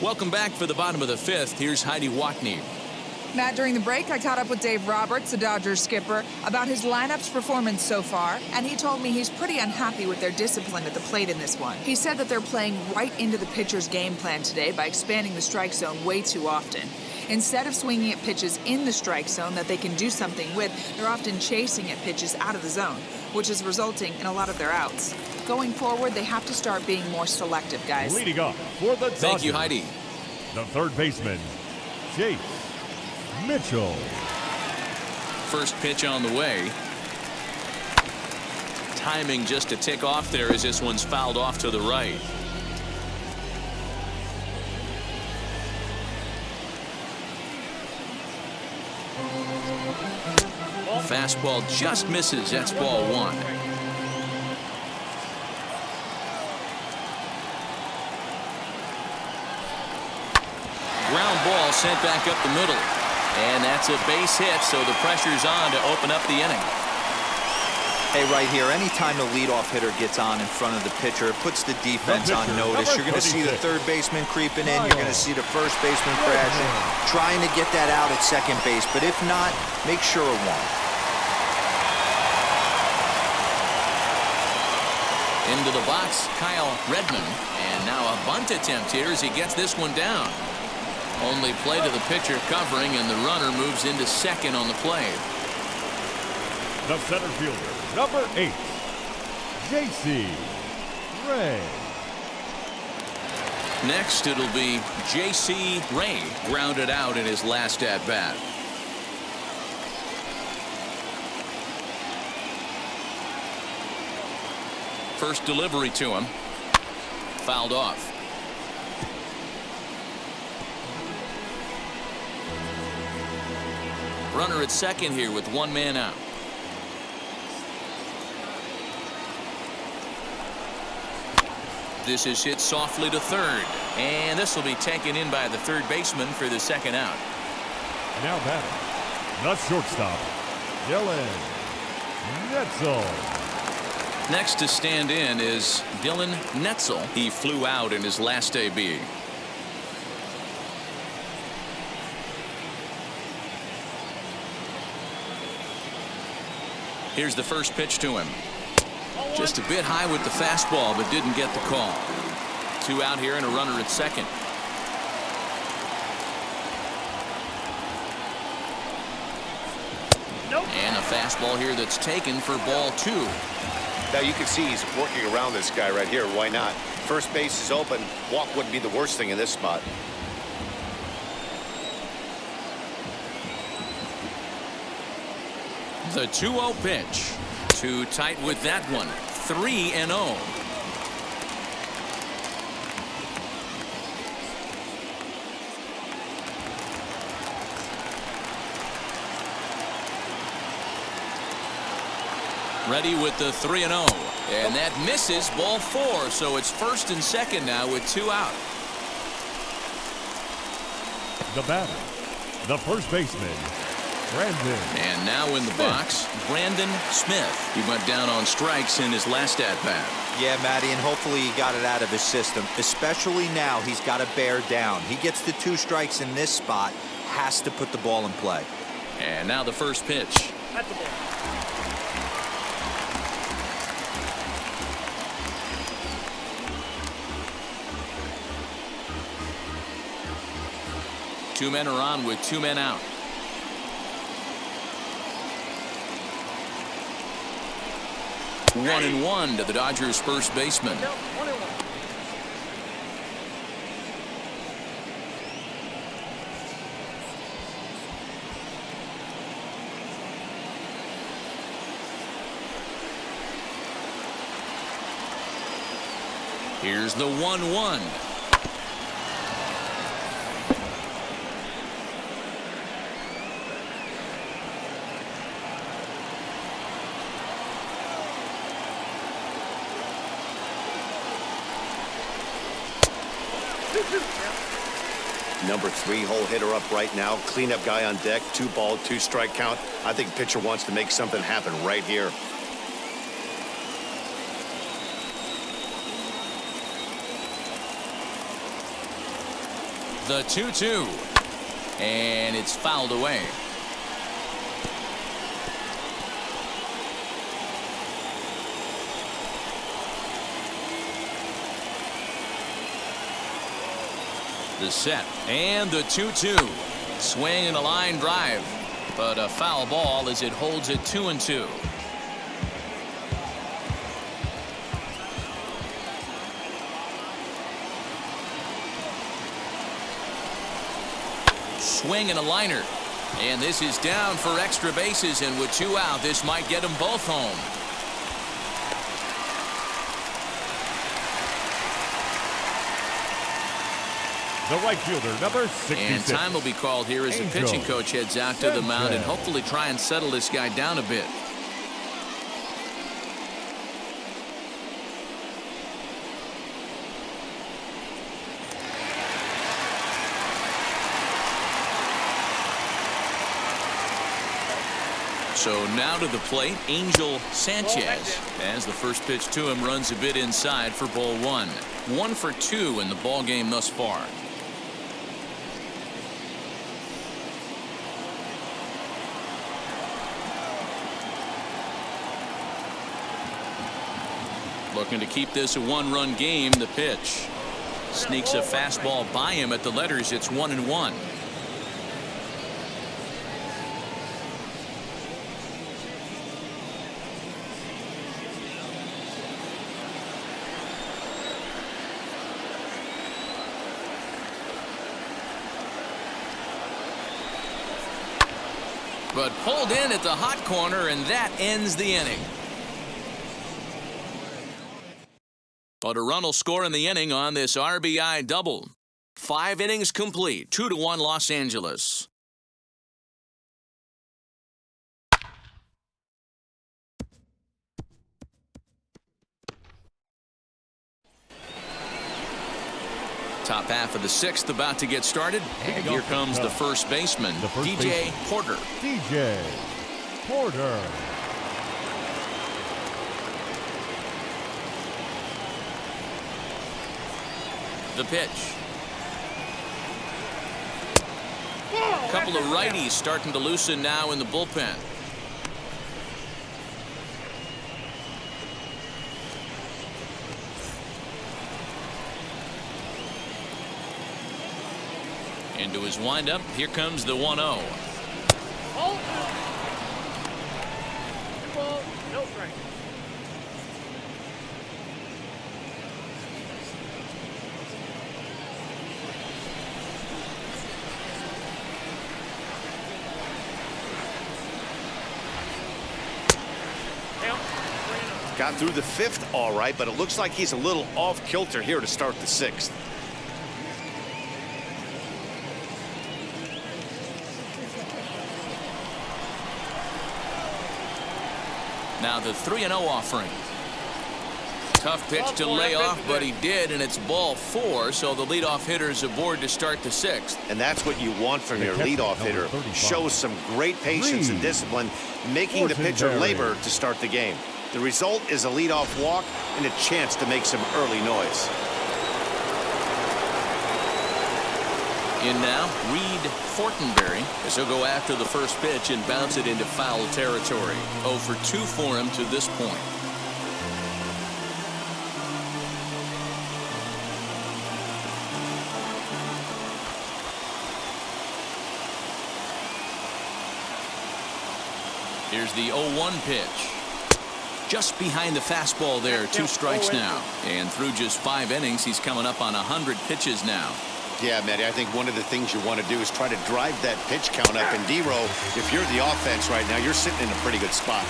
Welcome back for the bottom of the 5th. Here's Heidi Watney. Matt, during the break, I caught up with Dave Roberts, the Dodgers skipper, about his lineup's performance so far, and he told me he's pretty unhappy with their discipline at the plate in this one. He said that they're playing right into the pitcher's game plan today by expanding the strike zone way too often. Instead of swinging at pitches in the strike zone that they can do something with, they're often chasing at pitches out of the zone, which is resulting in a lot of their outs. Going forward, they have to start being more selective, guys. Leading off for the Dodgers. Thank you, Heidi. The third baseman, Chase Mitchell. First pitch on the way. Timing just a tick off there as this one's fouled off to the right. Fastball just misses. That's ball 1. Ground ball sent back up the middle. And that's a base hit, so the pressure's on to open up the inning. Hey, right here, anytime the leadoff hitter gets on in front of the pitcher, it puts the defense on notice. You're going to see the third baseman creeping in. You're going to see the first baseman crashing, trying to get that out at second base. But if not, make sure it won't. Into the box, Kyle Redmond. And now a bunt attempt here as he gets this one down. Only play to the pitcher covering, and the runner moves into second on the play. The center fielder, number 8, J.C. Ray. Next, it'll be J.C. Ray, grounded out in his last at-bat. First delivery to him. Fouled off. Runner at second here with one man out. This is hit softly to third. And this will be taken in by the third baseman for the second out. Now batting, the shortstop, Dylan Netzel. Next to stand in is Dylan Netzel. He flew out in his last AB. Here's the first pitch to him. Just a bit high with the fastball, but didn't get the call. 2 out here and a runner at second. And a fastball here that's taken for ball 2. Now you can see he's working around this guy right here. Why not? First base is open. Walk wouldn't be the worst thing in this spot. The 2-0 pitch. Too tight with that one. 3-0. Ready with the 3-0. And that misses, ball 4. So it's first and second now with 2 out. The batter, the first baseman, Brandon. And now in the box, Brandon Smith. He went down on strikes in his last at-bat. Yeah, Matty, and hopefully he got it out of his system. Especially now, he's got to bear down. He gets the 2 strikes in this spot, has to put the ball in play. And now the first pitch. At the ball. Two men are on with 2 men out. One and one to the Dodgers' first baseman. No, 1-1. Here's the 1-1. Number 3 hole hitter up right now. Cleanup guy on deck. 2 ball, 2 strike count. I think pitcher wants to make something happen right here. The 2-2. And it's fouled away. The set and the 2-2. Swing and a line drive, but a foul ball as it holds it 2-2. Swing and a liner, and this is down for extra bases, and with 2 out, this might get them both home. The right fielder, number 66. And time will be called here as the pitching coach heads out to the mound and hopefully try and settle this guy down a bit. So now to the plate, Angel Sanchez, as the first pitch to him runs a bit inside for ball 1. 1 for 2 in the ball game thus far. Looking to keep this a one-run game. The pitch sneaks a fastball by him at the letters. It's 1-1. But pulled in at the hot corner, and that ends the inning. But a run will score in the inning on this RBI double. 5 innings complete, 2-1 Los Angeles. Top half of the 6th about to get started. And here comes the first baseman, DJ Porter. DJ Porter. The pitch. A couple of righties starting to loosen now in the bullpen. Into his windup, here comes the 1-0. Oh. 2 balls, no strike. Got through the 5th all right, but it looks like he's a little off kilter here to start the 6th. Now the 3-0 offering. Tough pitch to lay off, but he did, and it's ball 4, so the leadoff hitter's aboard to start the 6th. And that's what you want from your leadoff hitter. Shows some great patience and discipline, making the pitcher labor to start the game. The result is a leadoff walk and a chance to make some early noise. In now, Reed Fortenberry, as he'll go after the first pitch and bounce it into foul territory. 0 for 2 for him to this point. Here's the 0-1 pitch. Just behind the fastball there. 2 strikes now. And through just 5 innings, he's coming up on 100 pitches now. Yeah, Matty, I think one of the things you want to do is try to drive that pitch count up. And D-Row, if you're the offense right now, you're sitting in a pretty good spot.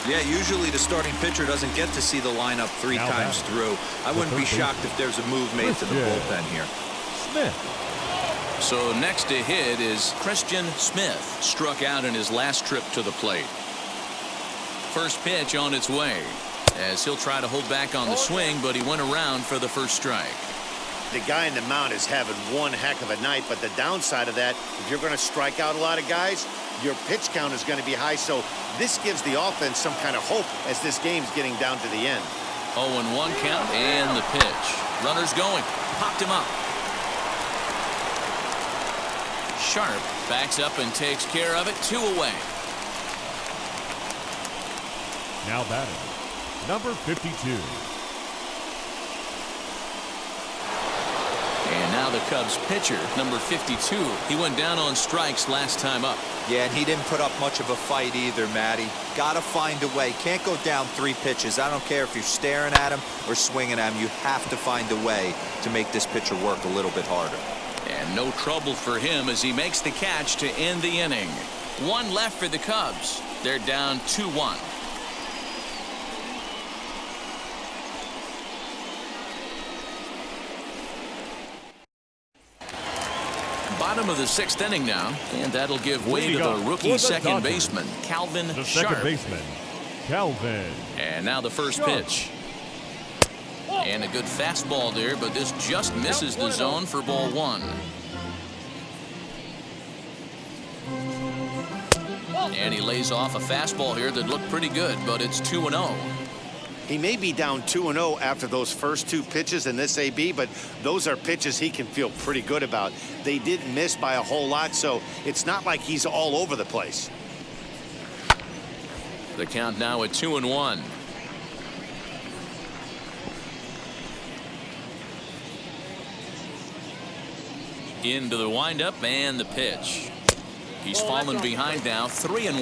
Yeah, usually the starting pitcher doesn't get to see the lineup 3 times through. I wouldn't be shocked if there's a move made to the bullpen here. Smith. So next to hit is Christian Smith. Struck out in his last trip to the plate. First pitch on its way, as he'll try to hold back on the swing, but he went around for the first strike. The guy in the mound is having one heck of a night, but the downside of that, if you're going to strike out a lot of guys, your pitch count is going to be high. So this gives the offense some kind of hope as this game's getting down to the end. 0-1 count and the pitch. Runners going. Popped him up. Sharp backs up and takes care of it. 2 away. Now batting, number 52. And now the Cubs pitcher, number 52. He went down on strikes last time up. Yeah, and he didn't put up much of a fight either, Matty. Gotta find a way. Can't go down 3 pitches. I don't care if you're staring at him or swinging at him. You have to find a way to make this pitcher work a little bit harder. And no trouble for him as he makes the catch to end the inning. 1 left for the Cubs. They're down 2-1. Bottom of the 6th inning now, and that'll give way to the rookie second baseman, Calvin Sharp. Second baseman, Calvin. And now the first pitch. And a good fastball there, but this just misses the zone for ball 1. And he lays off a fastball here that looked pretty good, but it's 2-0. He may be down 2-0 after those first 2 pitches in this AB, but those are pitches he can feel pretty good about. They didn't miss by a whole lot, so it's not like he's all over the place. The count now at 2-1. Into the windup and the pitch. He's fallen behind now, 3-1.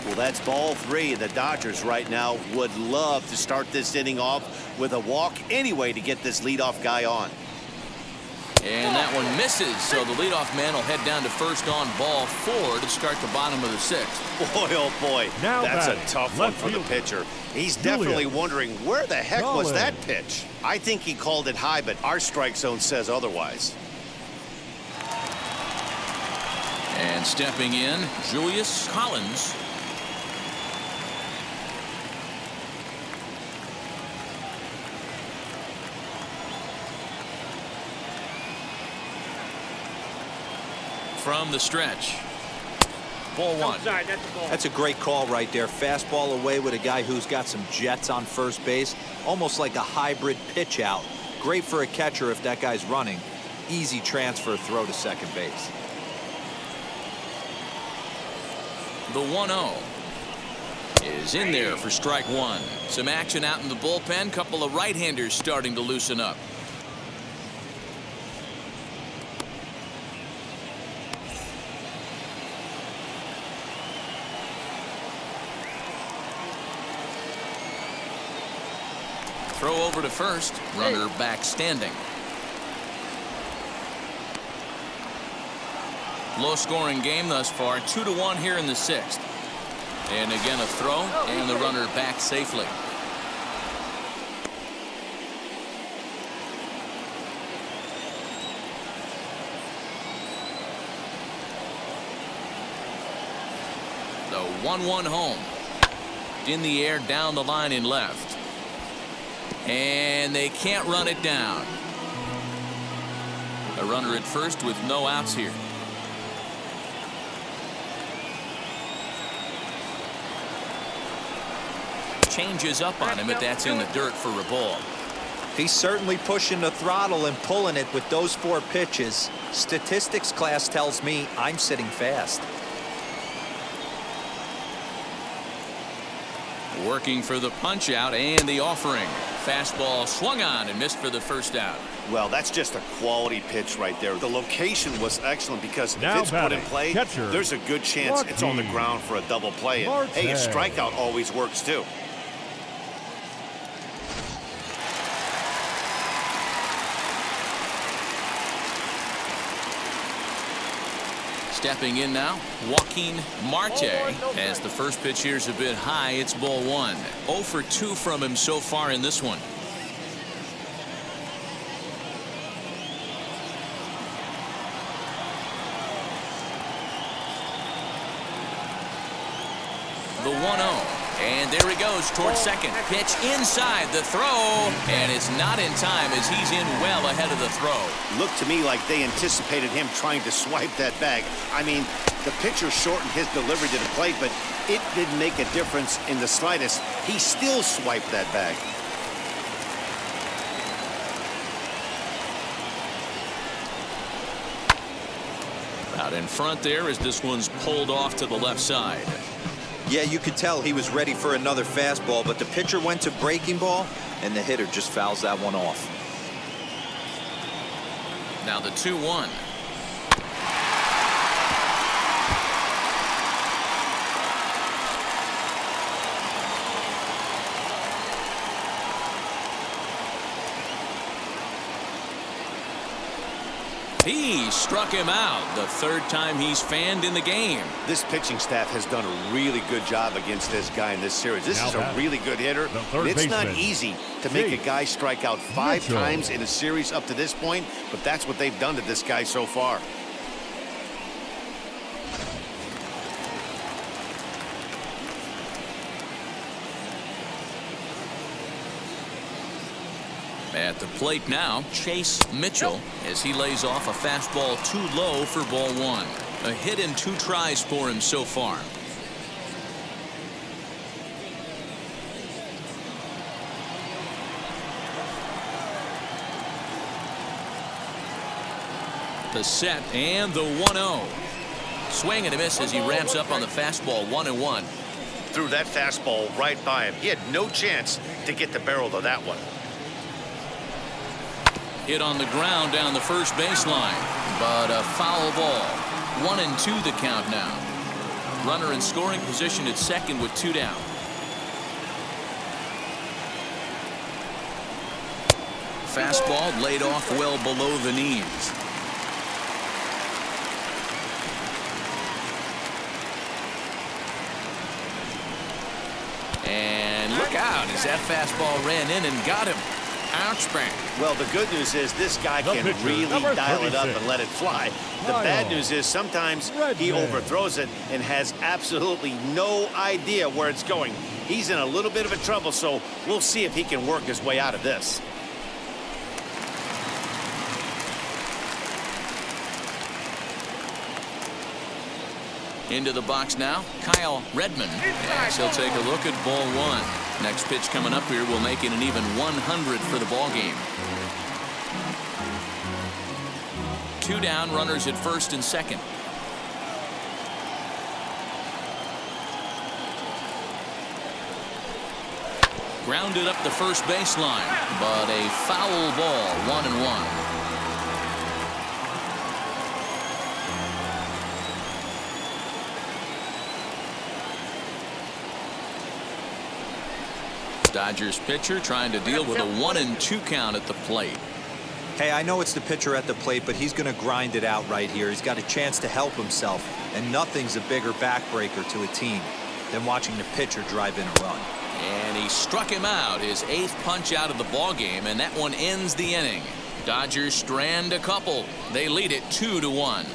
Well, that's ball 3, and the Dodgers right now would love to start this inning off with a walk anyway to get this leadoff guy on. And that one misses, so the leadoff man will head down to first on ball 4 to start the bottom of the 6th. Boy, oh boy, Now that's a batting, tough one left for the fielder, pitcher. He's Julius definitely wondering where the heck was that Collins. pitch. I think he called it high, but our strike zone says otherwise. And stepping in, Julius Collins. From the stretch. Ball 1. Outside, that's the ball. That's a great call right there. Fastball away with a guy who's got some jets on first base. Almost like a hybrid pitch out. Great for a catcher if that guy's running. Easy transfer throw to second base. The 1-0 is in there for strike 1. Some action out in the bullpen. Couple of right-handers starting to loosen up. Throw over to first. Runner back standing. Low-scoring game thus far. 2-1 here in the 6th. And again a throw, and the runner back safely. The 1-1 home. In the air, down the line in left. And they can't run it down. A runner at first with no outs here. Changes up on him, but that's in the dirt for a ball. He's certainly pushing the throttle and pulling it with those 4 pitches. Statistics class tells me I'm sitting fast. Working for the punch out and the offering. Fastball swung on and missed for the first out. Well, that's just a quality pitch right there. The location was excellent because Now if it's put in batting, play, catcher, there's a good chance it's on the Joaquin ground for a double play. And, Marte. hey, a strikeout always works too. Stepping in now, Joaquin Marte. As the first pitch here's a bit high, it's ball 1. 0 for 2 from him so far in this one. The 1-0. And there he goes towards second. Pitch inside the throw. And it's not in time as he's in well ahead of the throw. Looked to me like they anticipated him trying to swipe that bag. I mean, the pitcher shortened his delivery to the plate, but it didn't make a difference in the slightest. He still swiped that bag. Out in front there as this one's pulled off to the left side. Yeah, you could tell he was ready for another fastball, but the pitcher went to breaking ball, and the hitter just fouls that one off. Now the 2-1. He struck him out the 3rd time he's fanned in the game. This pitching staff has done a really good job against this guy in this series. This Now is a batting, really good hitter. the third It's not baseman, easy to make a guy strike out 5 Mitchell. times in a series up to this point, but that's what they've done to this guy so far. At the plate now, Chase Mitchell, as he lays off a fastball too low for ball 1. A hit in 2 tries for him so far. The set and the 1-0. Swing and a miss as he ramps up on the fastball. 1-1. Threw that fastball right by him. He had no chance to get the barrel to that one. Hit on the ground down the first baseline. but a foul ball. 1-2 the count now. Runner in scoring position at second with 2 down. Fastball laid off well below the knees. And look out as that fastball ran in and got him. Ouch, bang. Well, the good news is this guy can really dial it up and let it fly. The bad news is sometimes he overthrows it and has absolutely no idea where it's going. He's in a little bit of a trouble, so we'll see if he can work his way out of this. Into the box now, Kyle Redmond. Yes, he'll take a look at ball 1. Next pitch coming up here will make it an even 100 for the ball game. 2 down, runners at first and second. Grounded up the first baseline, but a foul ball, 1-1. Dodgers pitcher trying to deal with a 1-2 count at the plate. Hey, I know it's the pitcher at the plate, but he's going to grind it out right here. He's got a chance to help himself, and nothing's a bigger backbreaker to a team than watching the pitcher drive in a run. And he struck him out, his 8th punch out of the ball game, and that one ends the inning. Dodgers strand a couple. They lead it 2-1.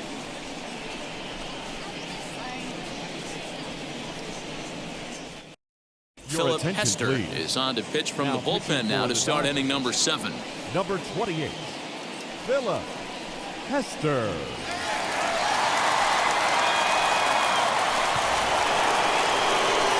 Philip Hester is on to pitch from the bullpen now to start inning number 7. Number 28, Philip Hester.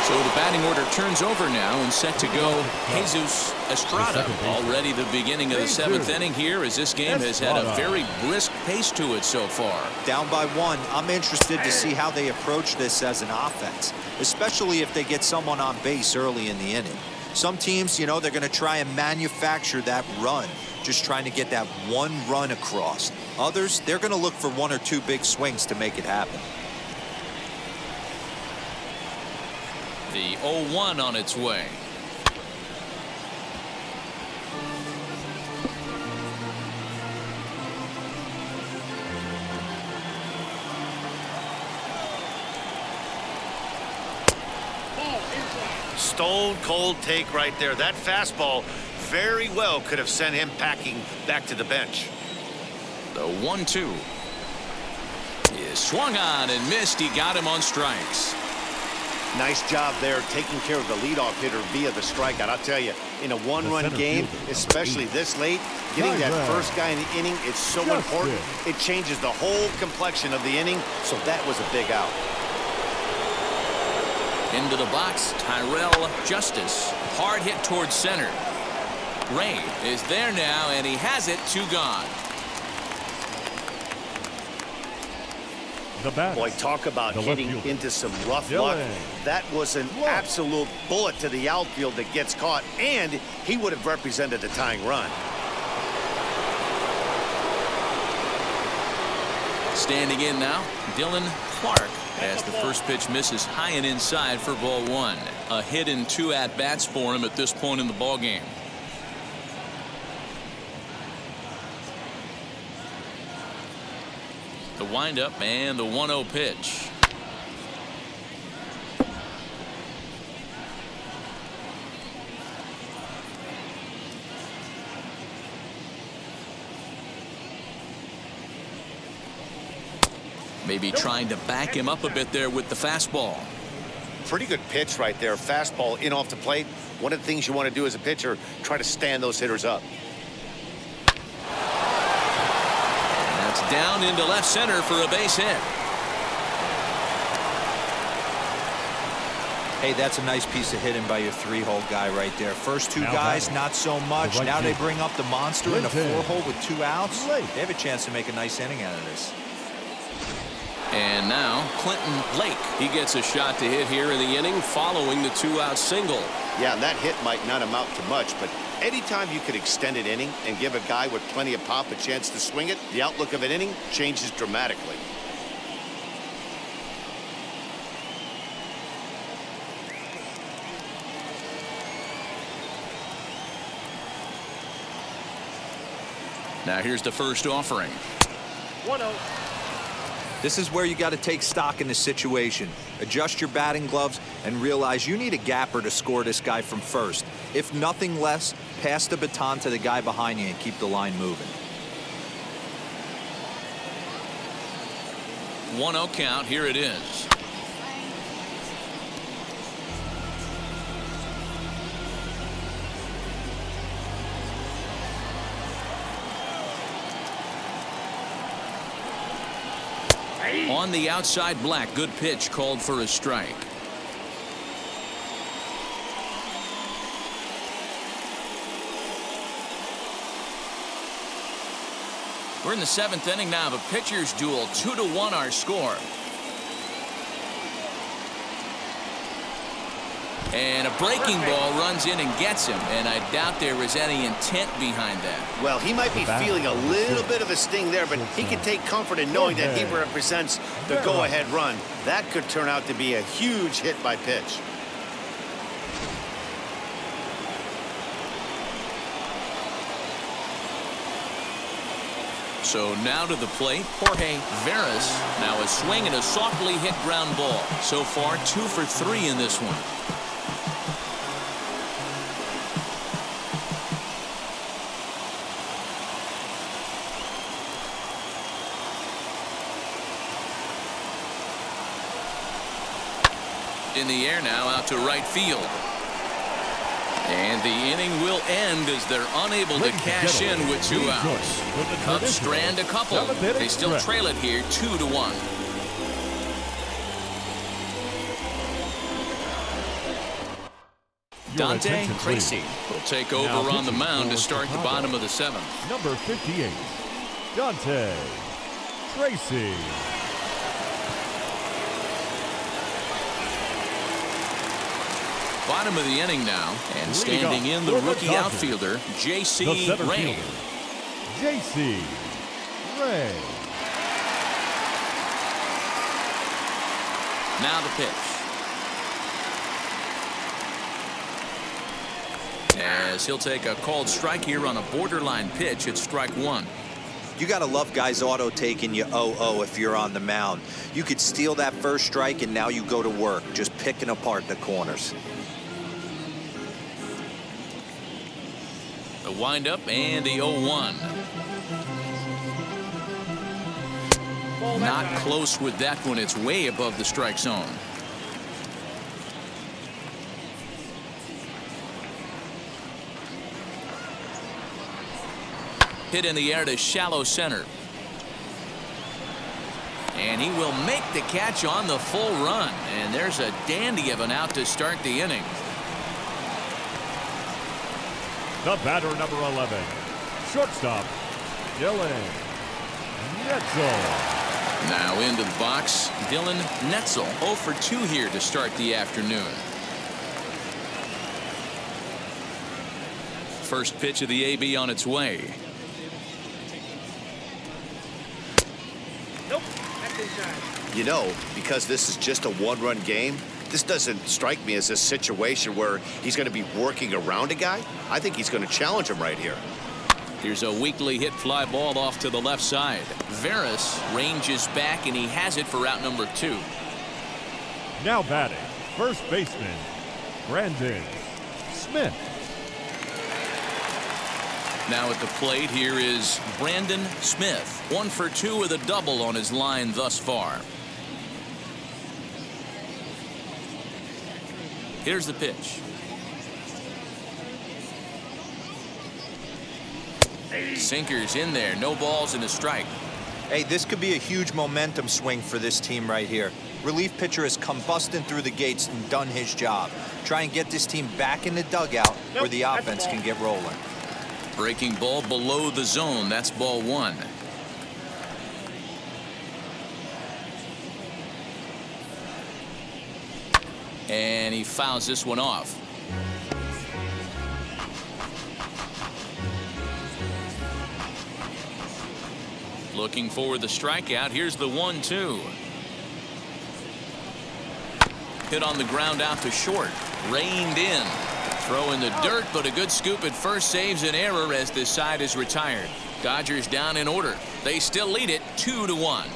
So the batting order turns over now and set to go Jesus Estrada. Already the beginning of the 7th inning here as this game has had a very brisk pace to it so far. Down by 1. I'm interested to see how they approach this as an offense, especially if they get someone on base early in the inning. Some teams, you know, they're going to try and manufacture that run, just trying to get that one run across. Others, they're going to look for 1 or 2 big swings to make it happen. The 0-1 on its way. Stone cold take right there. That fastball very well could have sent him packing back to the bench. The 1-2 is swung on and missed. He got him on strikes. Nice job there taking care of the leadoff hitter via the strikeout. I'll tell you, in a 1-run game, especially this late, getting that first guy in the inning, it's so important. It changes the whole complexion of the inning, so that was a big out. Into the box, Tyrell Justice. Hard hit towards center. Ray is there now, and he has it. 2 gone. Boy, talk about hitting into some rough luck. That was an absolute bullet to the outfield that gets caught, and he would have represented the tying run. Standing in now, Dylan Clark, as the first pitch misses high and inside for ball 1. A hit and 2 at-bats for him at this point in the ball game. The windup and the 1-0 pitch. Maybe trying to back him up a bit there with the fastball. Pretty good pitch right there. Fastball in off the plate. One of the things you want to do as a pitcher, try to stand those hitters up. That's down into left center for a base hit. Hey, that's a nice piece of hitting by your 3-hole guy right there. First 2 guys, not so much. Now they bring up the monster in a 4-hole with 2 outs. They have a chance to make a nice inning out of this. And now Clinton Lake. He gets a shot to hit here in the inning following the 2-out single. Yeah, and that hit might not amount to much, but anytime you could extend an inning and give a guy with plenty of pop a chance to swing it, the outlook of an inning changes dramatically. Now here's the first offering. 1-0. This is where you got to take stock in the situation. Adjust your batting gloves and realize you need a gapper to score this guy from first. If nothing less, pass the baton to the guy behind you and keep the line moving. 1-0 count. Here it is. On the outside, Black. Good pitch called for a strike. We're in the 7th inning now of a pitcher's duel. 2-1 our score. And a breaking ball runs in and gets him, and I doubt there was any intent behind that. Well, he might be feeling a little bit of a sting there, but he can take comfort in knowing that he represents the go-ahead run. That could turn out to be a huge hit by pitch. So now to the plate, Jorge Varus. Now a swing and a softly hit ground ball. So far, 2 for 3 in this one. In the air now, out to right field. And the inning will end as they're unable to cash in with 2 outs. Cubs strand a couple. They still trail it here 2-1. Dante Tracy will take over on the mound to start the bottom of the 7th. Number 58, Dante Tracy. Bottom of the inning now, and standing in the rookie outfielder, J.C. Ray. J.C. Ray. Now the pitch. As he'll take a called strike here on a borderline pitch at strike 1. You got to love guys auto taking you 0-0 if you're on the mound. You could steal that first strike and now you go to work just picking apart the corners. The windup and the 0-1. Not close with that one. It's way above the strike zone. Hit in the air to shallow center. And he will make the catch on the full run. And there's a dandy of an out to start the inning. The batter, number 11, shortstop, Dylan Netzel. Now into the box, Dylan Netzel. 0 for 2 here to start the afternoon. First pitch of the AB on its way. Nope. That's inside. You know, because this is just a one-run game, this doesn't strike me as a situation where he's going to be working around a guy. I think he's going to challenge him right here. Here's a weakly hit fly ball off to the left side. Varus ranges back, and he has it for out number 2. Now batting, first baseman, Brandon Smith. Now at the plate, here is Brandon Smith. 1 for 2 with a double on his line thus far. Here's the pitch. Sinkers in there. No balls and a strike. Hey, this could be a huge momentum swing for this team right here. Relief pitcher has come busting through the gates and done his job. Try and get this team back in the dugout where the offense can get rolling. Breaking ball below the zone. That's ball 1. And he fouls this one off. Looking for the strikeout. Here's the 1-2. Hit on the ground out to short. Reined in. Throw in the dirt, but a good scoop at first saves an error as this side is retired. Dodgers down in order. They still lead it 2-1.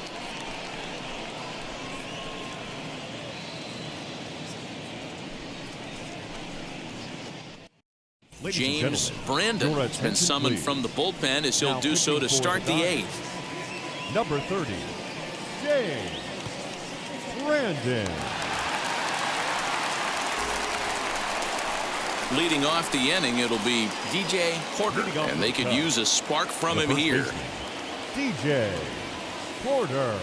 James Brandon has been summoned from the bullpen as he'll do so to start the 8th. Number 30, James Brandon. Leading off the inning, it'll be DJ Porter, and they could use a spark from him here. DJ Porter.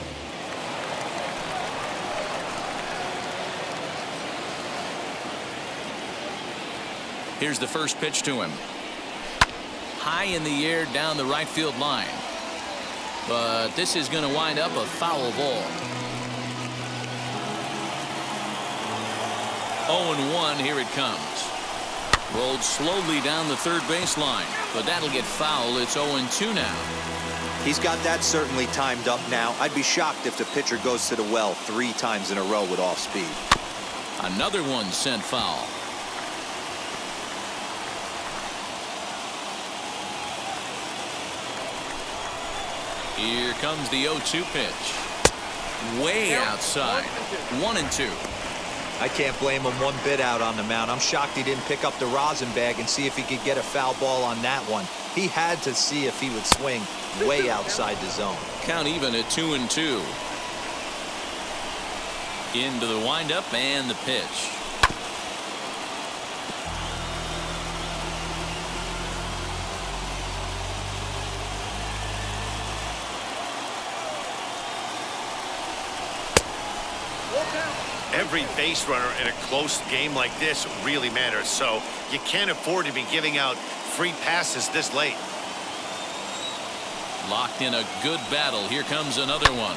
Here's the first pitch to him. High in the air down the right field line. But this is going to wind up a foul ball. 0-1, here it comes. Rolled slowly down the third baseline, but that'll get foul. It's 0-2 now. He's got that certainly timed up now. I'd be shocked if the pitcher goes to the well 3 times in a row with off speed. Another one sent foul. Here comes the 0-2 pitch. Way outside. 1-2. I can't blame him one bit out on the mound. I'm shocked he didn't pick up the rosin bag and see if he could get a foul ball on that one. He had to see if he would swing way outside the zone. Count even at 2-2. Into the windup and the pitch. Every base runner in a close game like this really matters, so you can't afford to be giving out free passes this late. Locked in a good battle. Here comes another one.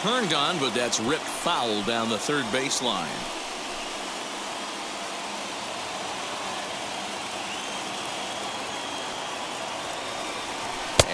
Turned on, but that's ripped foul down the third baseline.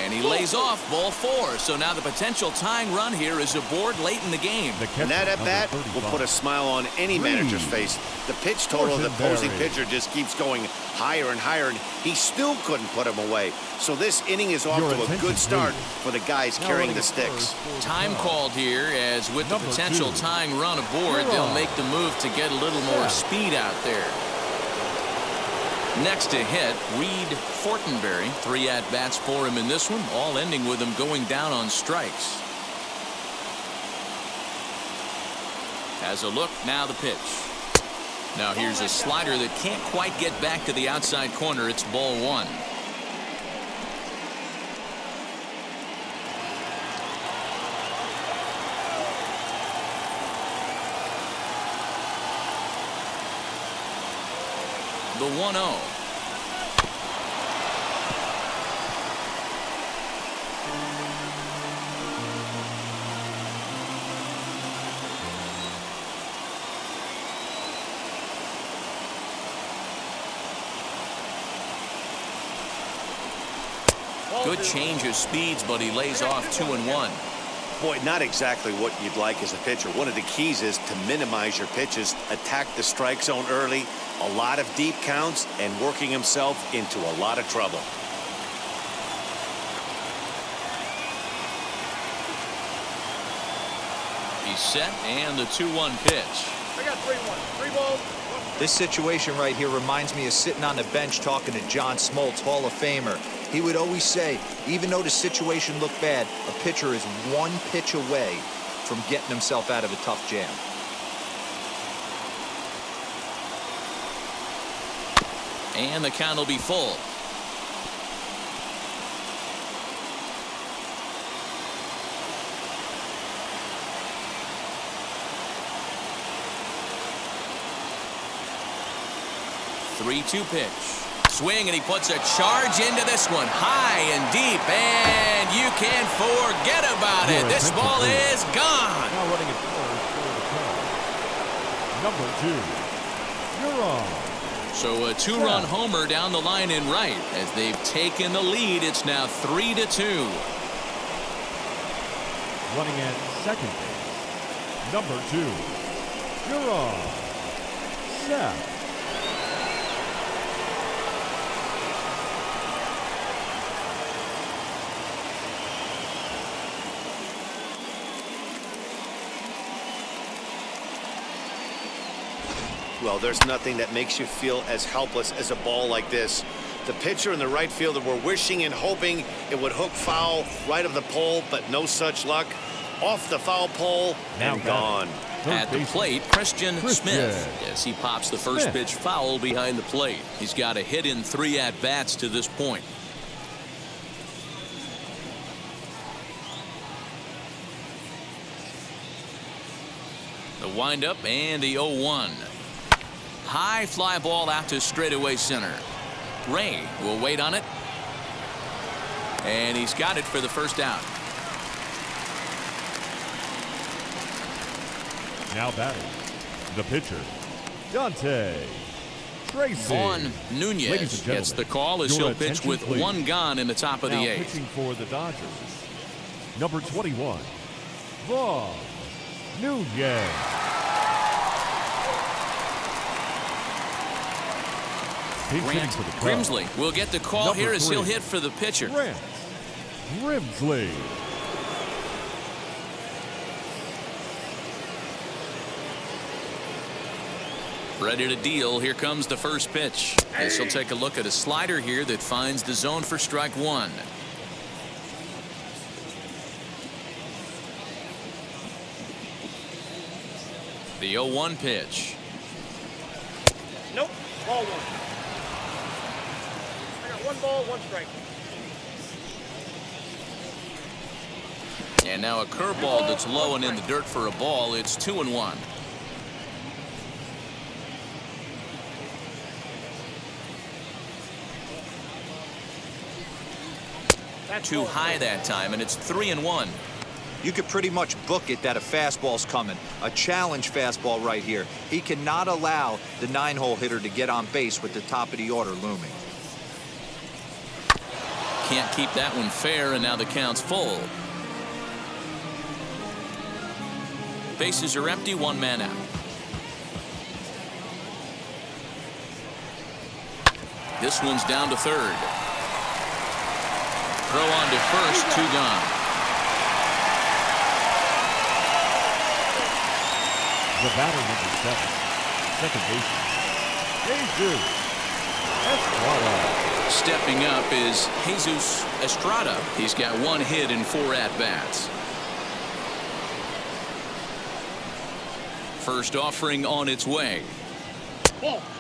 And he lays off ball 4. So now the potential tying run here is aboard late in the game. And that at-bat will put a smile on any manager's face. The pitch total of the opposing pitcher just keeps going higher and higher, and he still couldn't put him away. So this inning is off to a good start for the guys carrying the sticks. Time called here, as with the potential tying run aboard, they'll make the move to get a little more speed out there. Next to hit, Reed Fortenberry. 3 at-bats for him in this one, all ending with him going down on strikes. Has a look, now the pitch. Now here's a slider that can't quite get back to the outside corner. It's ball 1. The 1-0. Good change of speeds, but he lays off 2-1. Boy, not exactly what you'd like as a pitcher. One of the keys is to minimize your pitches, attack the strike zone early, a lot of deep counts, and working himself into a lot of trouble. He's set, and the 2-1 pitch. I got 3-1. 3 balls. This situation right here reminds me of sitting on the bench talking to John Smoltz, Hall of Famer. He would always say, even though the situation looked bad, a pitcher is 1 pitch away from getting himself out of a tough jam. And the count will be full. 3-2 pitch. Swing, and he puts a charge into this one. High and deep, and you can forget about it. This ball is gone. Now running at first for the Cubs. Number 2, you're on. So a 2-run homer down the line in right. As they've taken the lead, it's now 3-2. Running at second base. Number 2, you're on. Seth. Well, there's nothing that makes you feel as helpless as a ball like this. The pitcher and the right fielder were wishing and hoping it would hook foul right of the pole, but no such luck. Off the foul pole and gone. At the plate, Christian Smith. As he pops the first pitch foul behind the plate. He's got a hit in 3 at-bats to this point. The windup and the 0-1. High fly ball out to straightaway center. Ray will wait on it. And he's got it for the first out. Now batting, the pitcher, Dante Tracy. Vaughn Nunez gets the call as he'll pitch with please. 1 gone in the top of the 8th. Pitching for the Dodgers, number 21, Vaughn Nunez. Grant Grimsley will get the call here as he'll hit for the pitcher. Grant Grimsley. Ready to deal. Here comes the first pitch. As he'll take a look at a slider here that finds the zone for strike 1. The 0-1 pitch. Nope. Ball 1. I got 1 ball, 1 strike. And now a curveball that's low and in the dirt for a ball. It's 2-1. Too high that time, and it's 3-1. You could pretty much book it that a fastball's coming. A challenge fastball right here. He cannot allow the 9-hole hitter to get on base with the top of the order looming. Can't keep that one fair, and now the count's full. Bases are empty, 1 man out. This one's down to third. Throw on to first, 2 gone. The batter, number 7, second baseman, Jesus Estrada. Stepping up is Jesus Estrada. He's got 1 hit in 4 at-bats. First offering on its way.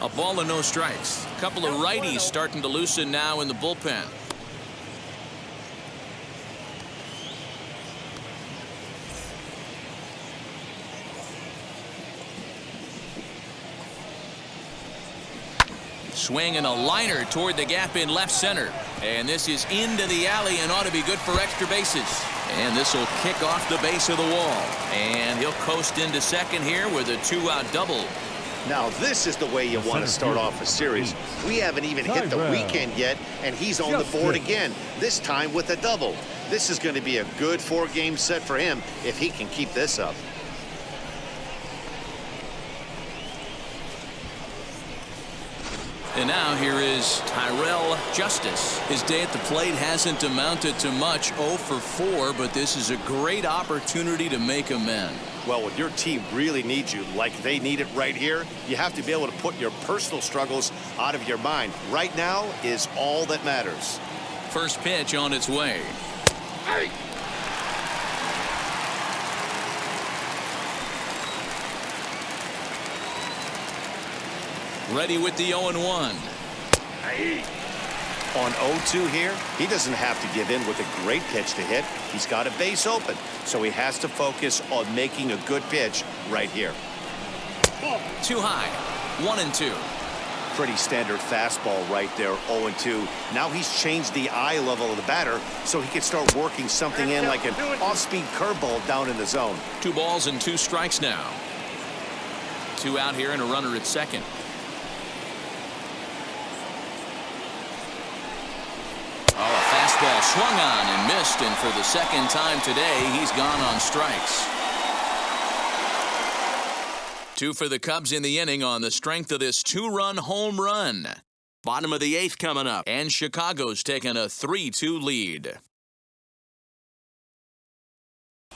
A ball and no strikes. A couple of righties starting to loosen now in the bullpen. Swing and a liner toward the gap in left center. And this is into the alley and ought to be good for extra bases. And this will kick off the base of the wall. And he'll coast into second here with a 2-out double. Now this is the way you want to start off a series. We haven't even hit the weekend yet, and he's on the board again, this time with a double. This is going to be a good 4-game set for him if he can keep this up. And now here is Tyrell Justice. His day at the plate hasn't amounted to much, 0 for 4, but this is a great opportunity to make amends. Well, when your team really needs you, like they need it right here, you have to be able to put your personal struggles out of your mind. Right now is all that matters. First pitch on its way. Hey. Ready with the 0-1. On 0-2 here, he doesn't have to give in with a great pitch to hit. He's got a base open, so he has to focus on making a good pitch right here. Too high. 1-2. pretty standard fastball right there, 0-2. Now he's changed the eye level of the batter so he can start working something in like an off-speed curveball down in the zone. 2 balls and 2 strikes now. 2 out here and a runner at second. Oh, a fastball swung on and missed, and for the second time today, he's gone on strikes. 2 for the Cubs in the inning on the strength of this 2-run home run. Bottom of the 8th coming up, and Chicago's taking a 3-2 lead.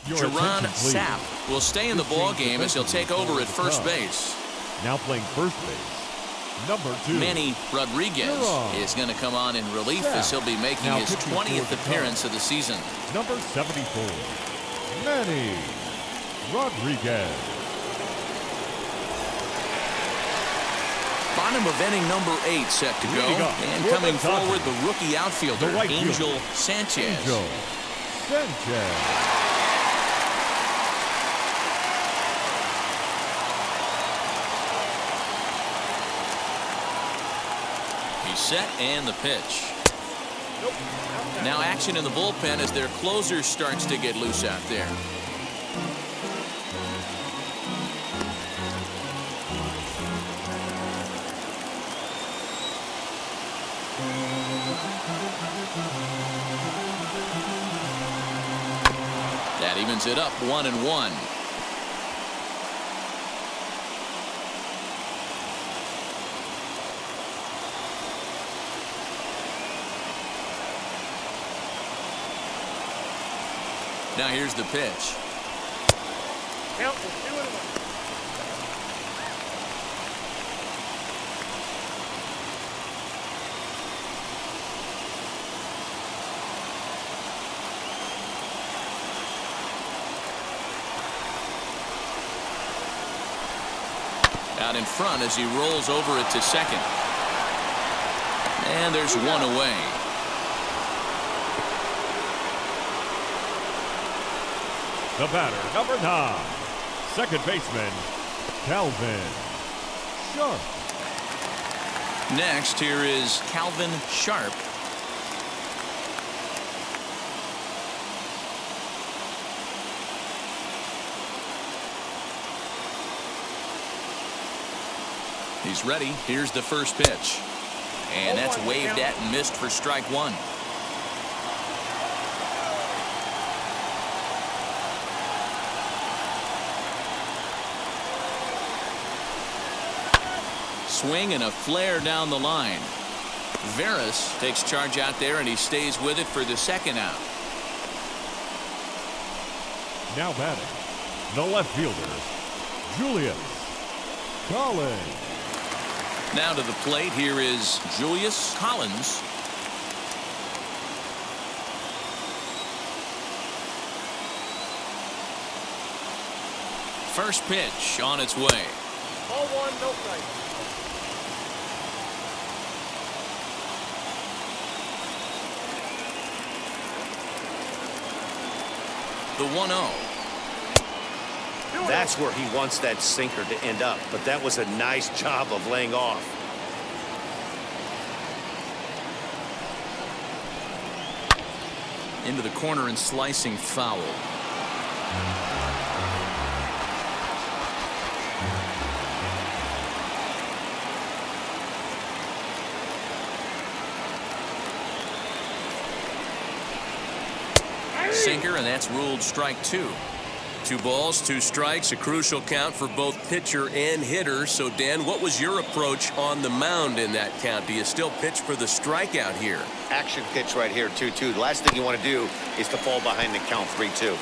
Jerron Sapp will stay in the ball game as he'll take over at first base. Now playing first base, number 2. Manny Rodriguez is going to come on in relief as he'll be making his 20th appearance of the season. Number 74, Manny Rodriguez. Bottom of inning number 8 set to go. And coming forward, the rookie outfielder, Angel Sanchez. He's set and the pitch. Now action in the bullpen as their closer starts to get loose out there. That evens it up 1-1. Now here's the pitch. Count for 2-1. Out in front as he rolls over it to second. And there's one away. The batter, number 9, second baseman, Calvin Sharp. Next, here is Calvin Sharp. He's ready. Here's the first pitch. And that's waved at and missed for strike 1. Swing and a flare down the line. Varus takes charge out there and he stays with it for the second out. Now batting, the left fielder, Julius Collins. Now to the plate, here is Julius Collins. First pitch on its way. Ball 1, no strike. The 1-0. That's where he wants that sinker to end up, but that was a nice job of laying off. Into the corner and slicing foul. Sinker, and that's ruled strike 2. 2 balls, 2 strikes, a crucial count for both pitcher and hitter. So, Dan, what was your approach on the mound in that count? Do you still pitch for the strikeout here? Action pitch right here, 2-2. The last thing you want to do is to fall behind the count 3-2.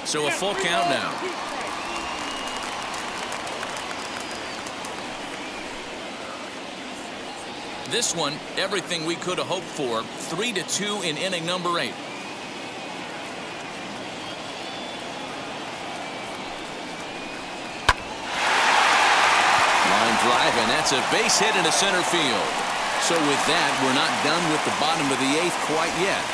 So a full count now. This one, everything we could have hoped for. 3-2 in inning number 8. Line drive, and that's a base hit into center field. So with that, we're not done with the bottom of the 8th quite yet.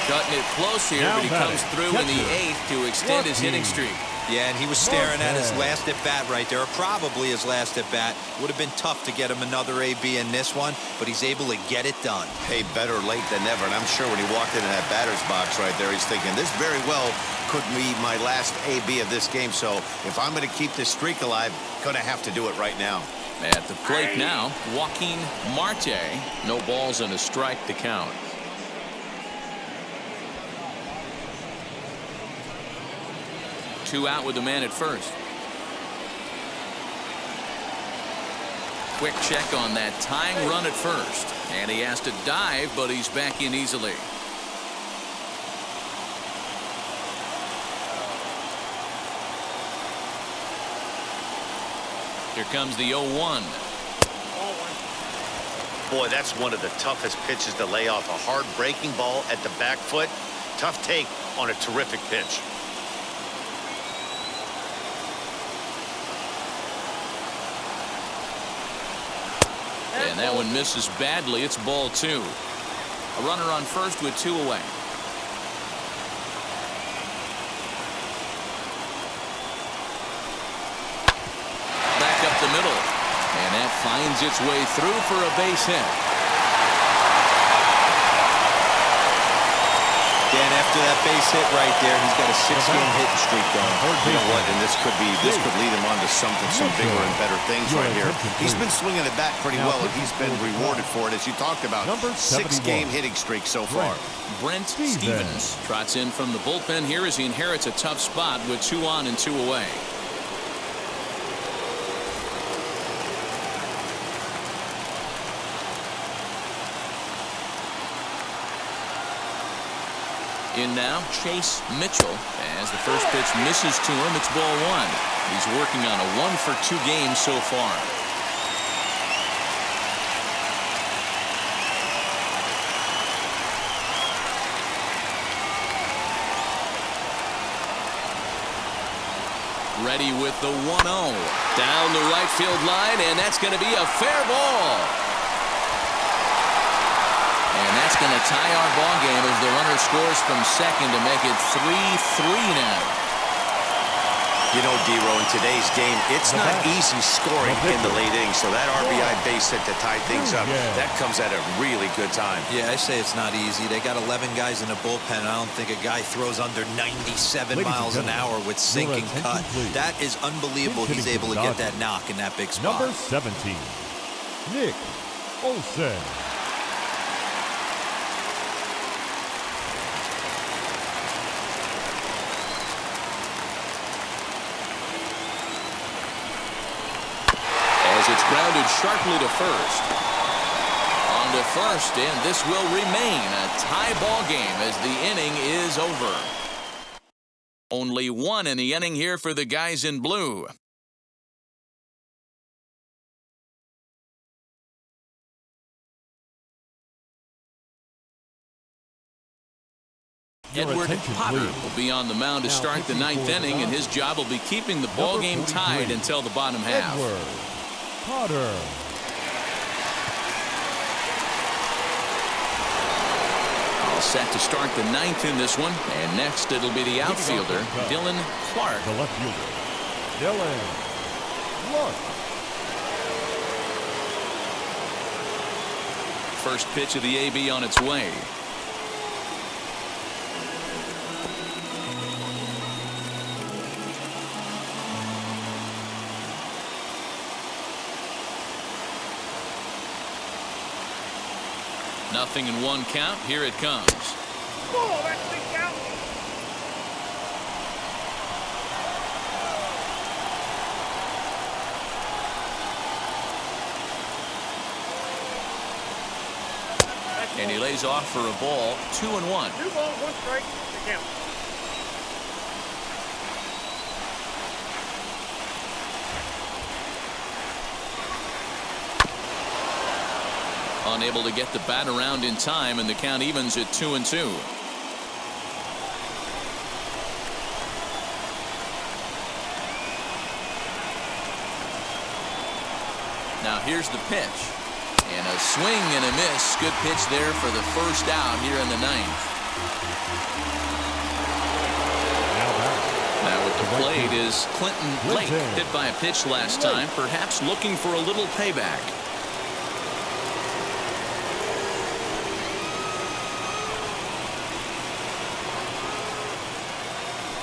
Cutting it close here, but he comes through in the 8th to extend his hitting streak. Yeah, and he was staring at his last at-bat right there, or probably his last at-bat. Would have been tough to get him another AB in this one, but he's able to get it done. Hey, better late than never, and I'm sure when he walked into that batter's box right there, he's thinking, this very well could be my last AB of this game, so if I'm going to keep this streak alive, going to have to do it right now. At the plate now, Joaquin Marte. No balls and a strike to count. Two out with the man at first. Quick check on that tying run at first. And he has to dive, but he's back in easily. Here comes the 0-1. Boy, that's one of the toughest pitches to lay off. A hard breaking ball at the back foot. Tough take on a terrific pitch. And that one misses badly. It's ball 2. A runner on first with 2 away. Back up the middle. And that finds its way through for a base hit. Dan, after that base hit right there, he's got a 6-game hitting streak going. You know what, and this could lead him on to some bigger and better things right here. He's been swinging the bat pretty well, and he's been rewarded for it, as you talked about. 6-game hitting streak so far. Brent Stevens trots in from the bullpen here as he inherits a tough spot with 2 on and 2 away. In now, Chase Mitchell. As the first pitch misses to him, it's ball 1. He's working on a 1-for-2 game so far. Ready with the 1-0. Down the right field line, and that's going to be a fair ball. And that's going to tie our ball game as the runner scores from second to make it 3-3 now. You know, D-Row, in today's game, it's not easy scoring in the late innings, so that RBI base hit to tie things up, that comes at a really good time. Yeah, I say it's not easy. They got 11 guys in the bullpen. I don't think a guy throws under 97 miles an hour with sinking cut. That is unbelievable. He's able to get that knock in that big spot. Number 17, Nick Olsen. It's grounded sharply to first. On to first, and this will remain a tie ball game as the inning is over. Only 1 in the inning here for the guys in blue. Edward Potter will be on the mound to start the 9th inning, and his job will be keeping the ball game tied until the bottom half. Potter. All set to start the 9th in this one. And next it'll be the outfielder, Dylan Clark. The left fielder, Dylan Clark. First pitch of the AB on its way. Nothing in 1 count. Here it comes. Oh, that's big out. And he lays off for a ball. 2-1. 2 balls, 1 strike. To count. Unable to get the bat around in time, and the count evens at 2-2. Now Here's the pitch. And a swing and a miss. Good pitch there for the first out here in the ninth. Now at the plate is Clinton Blake. Hit by a pitch last time, perhaps looking for a little payback.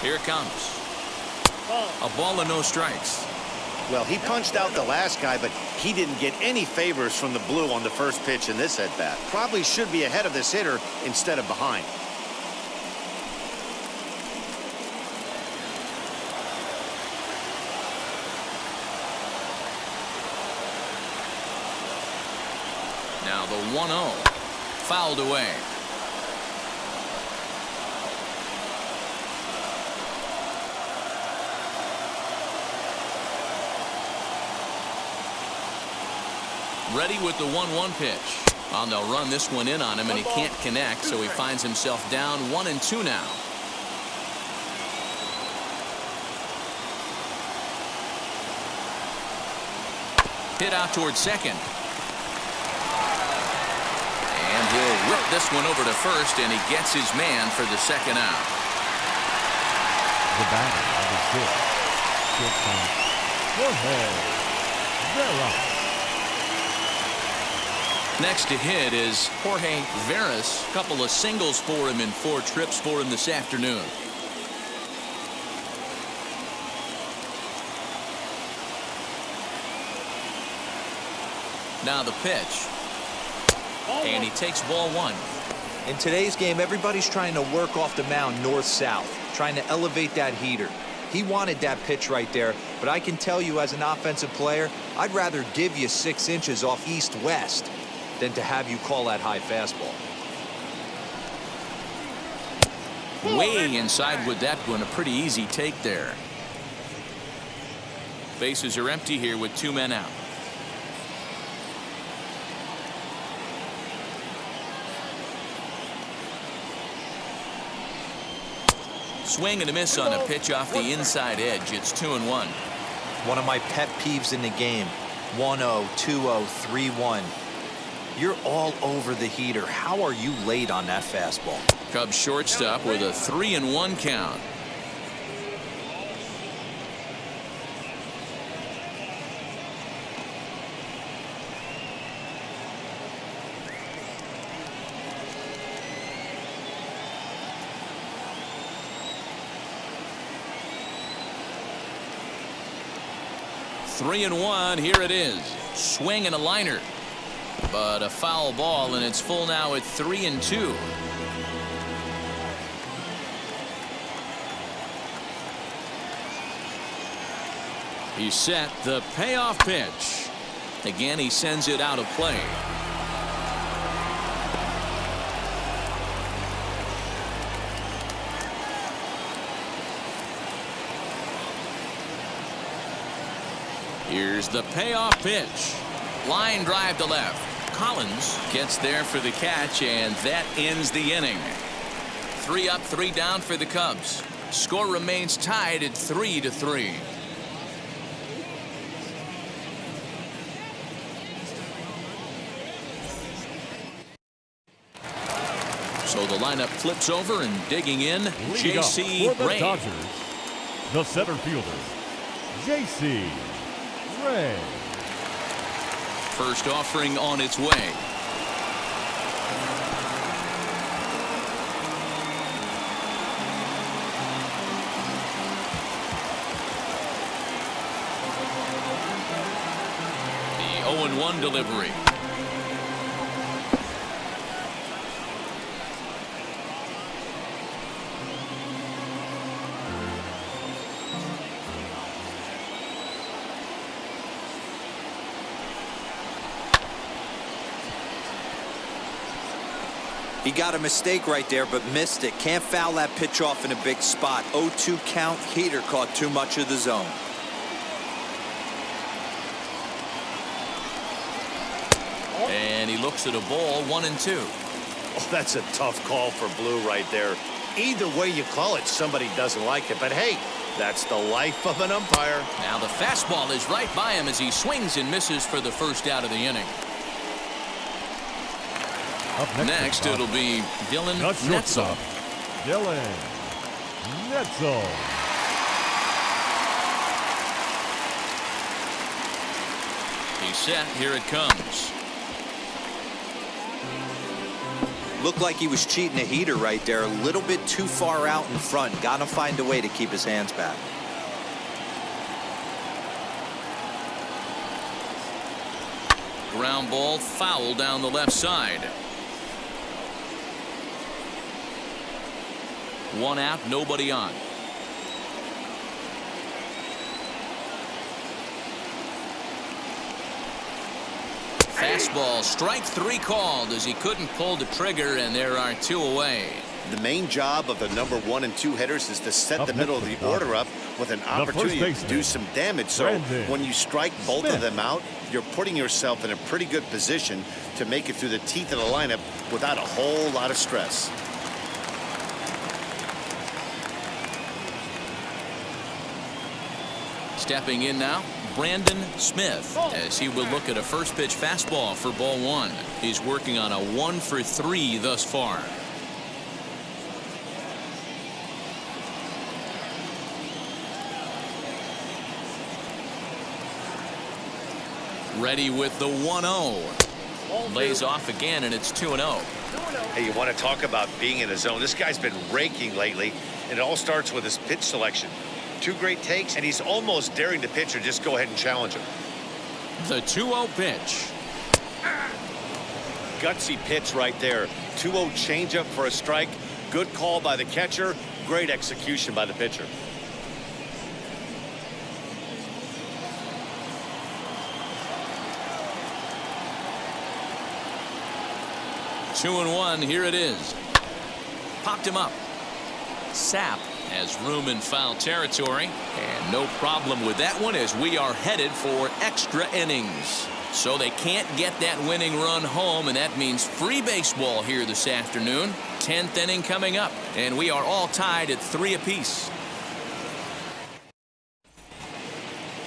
Here it comes. A ball and no strikes. Well, he punched out the last guy, but he didn't get any favors from the blue on the first pitch in this at-bat. Probably should be ahead of this hitter instead of behind. Now the 1-0. Fouled away. Ready with the 1-1 pitch. Oh, they'll run this one in on him, and he can't connect, so he finds himself down 1-2 now. Hit out towards second. And he'll whip this one over to first, and he gets his man for the second out. The batter, number 6, Jorge Varus. Next to hit is Jorge Varus. A couple of singles for him in 4 trips for him this afternoon. Now the pitch. And he takes ball 1. In today's game, everybody's trying to work off the mound north-south, trying to elevate that heater. He wanted that pitch right there, but I can tell you as an offensive player, I'd rather give you 6 inches off east-west than to have you call that high fastball. Way inside with that one. A pretty easy take there. Bases are empty here with 2 men out. Swing and a miss on a pitch off the inside edge. It's 2-1. One of my pet peeves in the game. 1-0, 2-0, 3-1. You're all over the heater. How are you late on that fastball? Cubs shortstop with a 3-1 count. Three and 1. Here it is. Swing and a liner. But a foul ball, and it's full now at 3-2. He's set the payoff pitch. Again, he sends it out of play. Here's the payoff pitch. Line drive to left. Collins gets there for the catch, and that ends the inning. 3 up, 3 down for the Cubs. Score remains tied at 3-3. So the lineup flips over, and digging in, J.C. For the Ray. Dodgers, the center fielder, J.C. Ray. First offering on its way. The 0-1 delivery. He got a mistake right there, but missed it. Can't foul that pitch off in a big spot. 0-2 count. Heater caught too much of the zone. And he looks at a ball, 1-2. Oh, that's a tough call for Blue right there. Either way you call it, somebody doesn't like it. But hey, That's the life of an umpire. Now the fastball is right by him as he swings and misses for the first out of the inning. Up Next it'll be Dylan the Netzel. shortstop, Dylan Netzel. He's set. Here it comes. Looked like he was cheating a heater right there. A little bit too far out in front. Got to find a way to keep his hands back. Ground ball foul down the left side. One out, nobody on. Fastball, strike three called as he couldn't pull the trigger, and there are two away. The main job of the number 1 and 2 hitters is to set Up the middle of next the is order up with an opportunity to baseman, do some damage. So Brandon when you strike both of Smith. them out, you're putting yourself in a pretty good position to make it through the teeth of the lineup without a whole lot of stress. Stepping in now, Brandon Smith, as he will look at a first pitch fastball for ball one. He's working on a 1 for 3 thus far. Ready with the 1-0. Lays off again, and it's 2-0. Hey, you want to talk about being in the zone? This guy's been raking lately, and it all starts with his pitch selection. 2 great takes, and he's almost daring the pitcher just go ahead and challenge him. The 2-0 pitch. Gutsy pitch right there. 2-0 changeup for a strike. Good call by the catcher. Great execution by the pitcher. Two and one, here it is. Popped him up. Sapp has room in foul territory, and no problem with that one as we are headed for extra innings. So they can't get that winning run home, and that means free baseball here this afternoon. 10th inning coming up, and we are all tied at 3 apiece.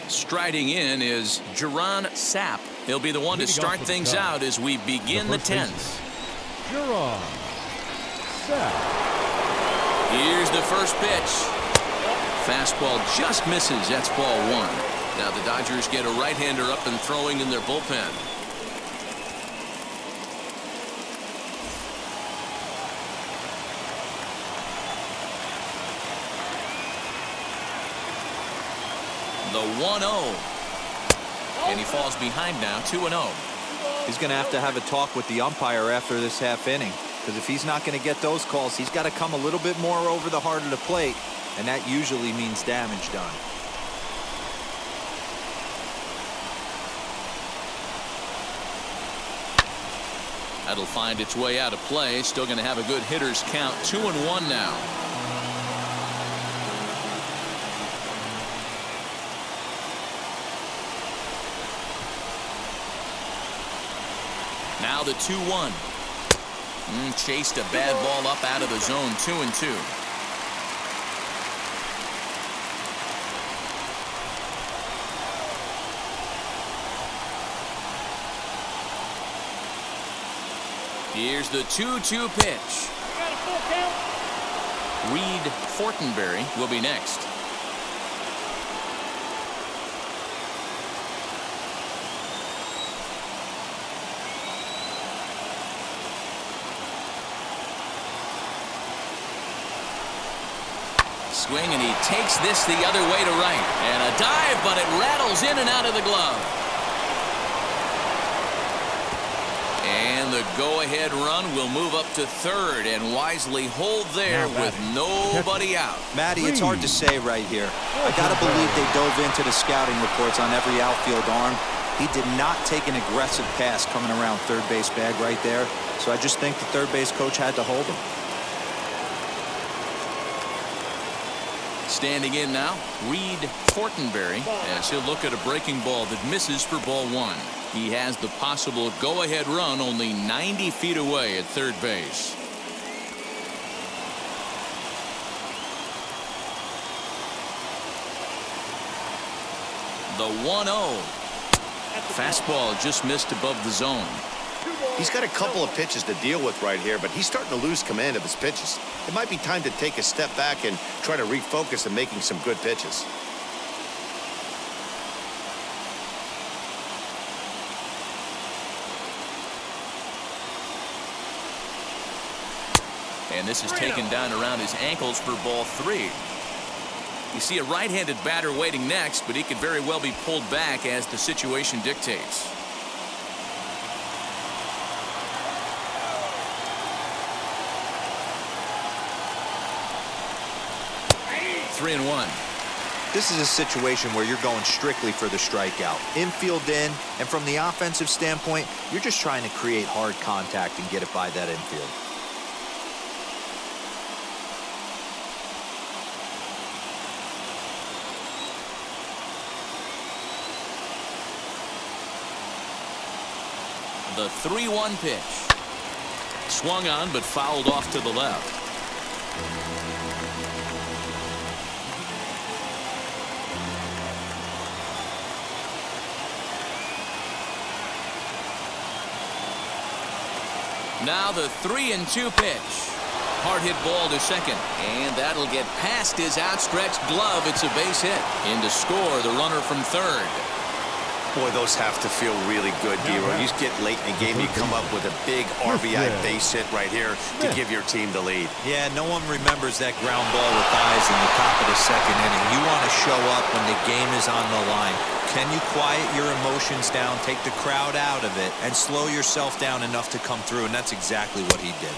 Striding in is Jerron Sapp. He'll be the one to start things out as we begin the 10th. Jerron Sapp. Here's the first pitch. Fastball just misses. That's ball one. Now the Dodgers get a right-hander up and throwing in their bullpen. The 1-0. And he falls behind now, 2-0. He's going to have a talk with the umpire after this half inning, because if he's not going to get those calls, he's got to come a little bit more over the heart of the plate, and that usually means damage done. That'll find its way out of play. Still going to have a good hitter's count. 2-1 now. Now the 2-1. Chased a bad ball up out of the zone. 2-2. Here's the 2-2 pitch. Reed Fortenberry will be next. Swing, and he takes this the other way to right. And a dive, but it rattles in and out of the glove. And the go-ahead run will move up to third and wisely hold there with nobody out. Matty, it's hard to say right here. I got to believe they dove into the scouting reports on every outfield arm. He did not take an aggressive pass coming around third base bag right there. So I just think the third base coach had to hold him. Standing in now, Reed Fortenberry, as he'll look at a breaking ball that misses for ball one. He has the possible go-ahead run only 90 feet away at third base. The 1-0. Fastball just missed above the zone. He's got a couple of pitches to deal with right here, but he's starting to lose command of his pitches. It might be time to take a step back and try to refocus on making some good pitches. And this is taken down around his ankles for ball 3. You see a right-handed batter waiting next, but he could very well be pulled back as the situation dictates. 3-1. This is a situation where you're going strictly for the strikeout. Infield in, and from the offensive standpoint, you're just trying to create hard contact and get it by that infield. The 3-1 pitch. Swung on but fouled off to the left. Now the 3-2 pitch. Hard hit ball to second, and that'll get past his outstretched glove. It's a base hit. In to score the runner from third. Boy, those have to feel really good, D-Roy. You get late in the game, you come up with a big RBI base hit right here to give your team the lead. Yeah, no one remembers that ground ball with eyes in the top of the second inning. You want to show up when the game is on the line. Can you quiet your emotions down, take the crowd out of it, and slow yourself down enough to come through? And that's exactly what he did.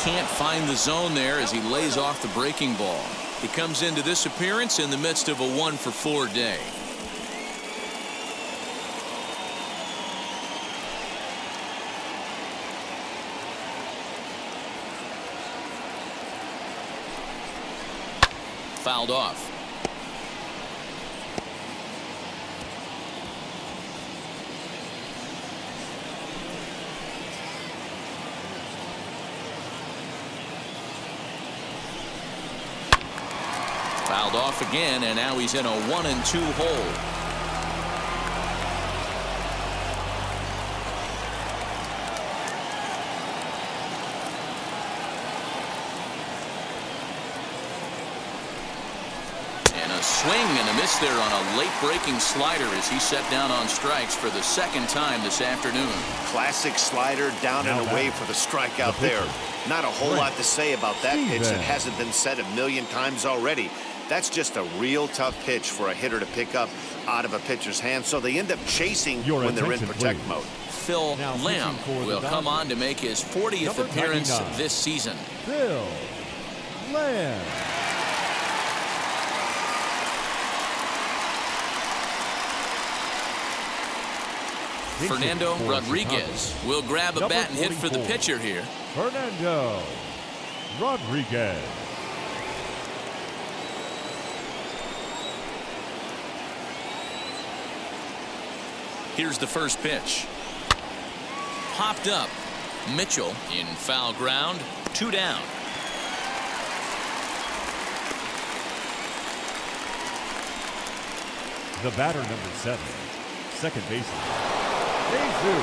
Can't find the zone there as he lays off the breaking ball. He comes into this appearance in the midst of a 1-for-4 day. Fouled off. Fouled off again, and now he's in a 1-2 hole. Swing and a miss there on a late breaking slider as he set down on strikes for the second time this afternoon. Classic slider down and away for the strikeout there. Not a whole lot to say about that pitch that hasn't been said a million times already. That's just a real tough pitch for a hitter to pick up out of a pitcher's hand, so they end up chasing when they're in protect mode. Phil Lamb will come on to make his 40th appearance this season. Phil Lamb. Fernando Rodriguez will grab a bat and hit for the pitcher here. Fernando Rodriguez. Here's the first pitch. Popped up. Mitchell in foul ground. 2 down. The batter, number 7, second baseman.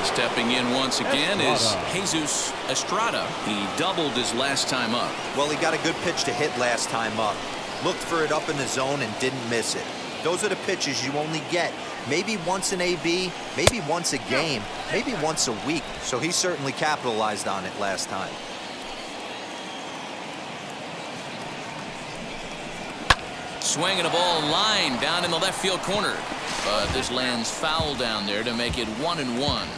Stepping in once again is Jesus Estrada. He doubled his last time up. Well, he got a good pitch to hit last time up. Looked for it up in the zone and didn't miss it. Those are the pitches you only get maybe once in AB, maybe once a game, maybe once a week. So he certainly capitalized on it last time. Swinging a ball line down in the left field corner. But this lands foul down there to make it 1-1.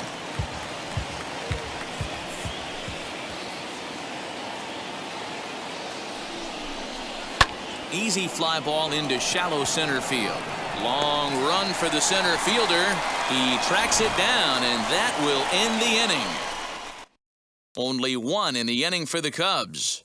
Easy fly ball into shallow center field. Long run for the center fielder. He tracks it down, and that will end the inning. Only 1 in the inning for the Cubs.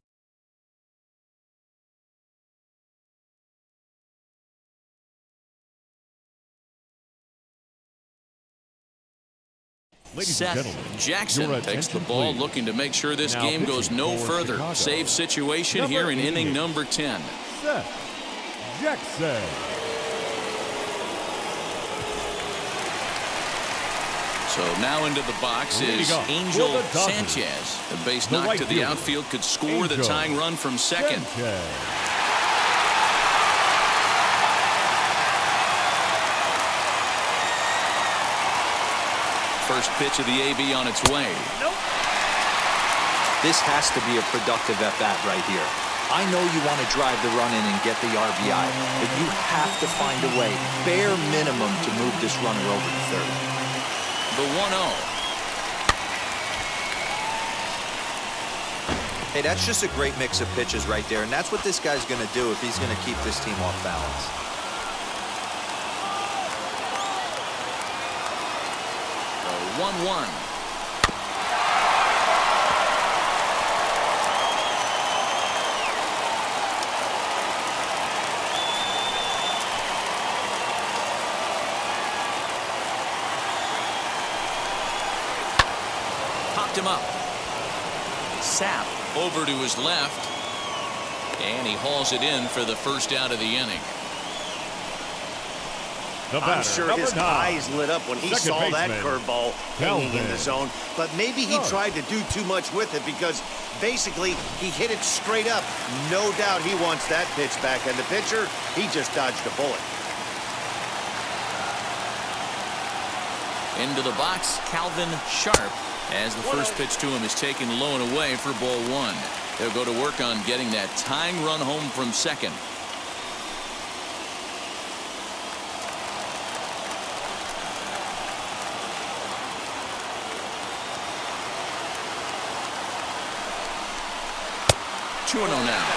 Seth Jackson takes the ball, looking to make sure this game goes no further. Save situation here in inning number 10. Seth Jackson. So now into the box Leading is off Angel for the Dodgers, Sanchez. The base the knock right to the fielder, outfield could score the Angel tying run from second. Sanchez. First pitch of the AB on its way. This has to be a productive at-bat right here. I know you want to drive the run in and get the RBI, but you have to find a way, bare minimum, to move this runner over to third. The 1-0. Hey, that's just a great mix of pitches right there, and that's what this guy's going to do if he's going to keep this team off balance. The 1-1. Popped him up. Sapp over to his left, and he hauls it in for the first out of the inning. The batter, I'm sure number his 9. eyes lit up when he Second saw that baseman, curveball hanging in the Calvin. zone. But maybe he Good. tried to do too much with it because basically he hit it straight up. No doubt he wants that pitch back. And the pitcher, he just dodged a bullet. Into the box, Calvin Sharp, as the first pitch to him is taken low and away for ball 1. They'll go to work on getting that tying run home from second. Two and 0 now.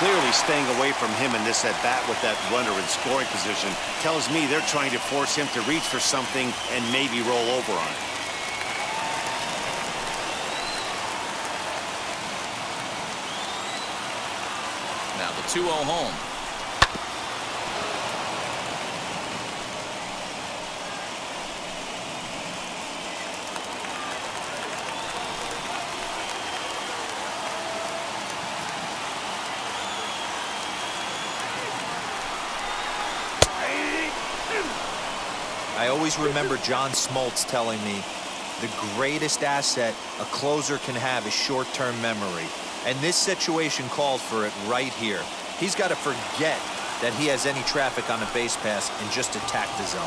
Clearly staying away from him in this at-bat with that runner in scoring position tells me they're trying to force him to reach for something and maybe roll over on it. Now the 2-0 home. I always remember John Smoltz telling me the greatest asset a closer can have is short-term memory. And this situation called for it right here. He's got to forget that he has any traffic on a base pass and just attack the zone.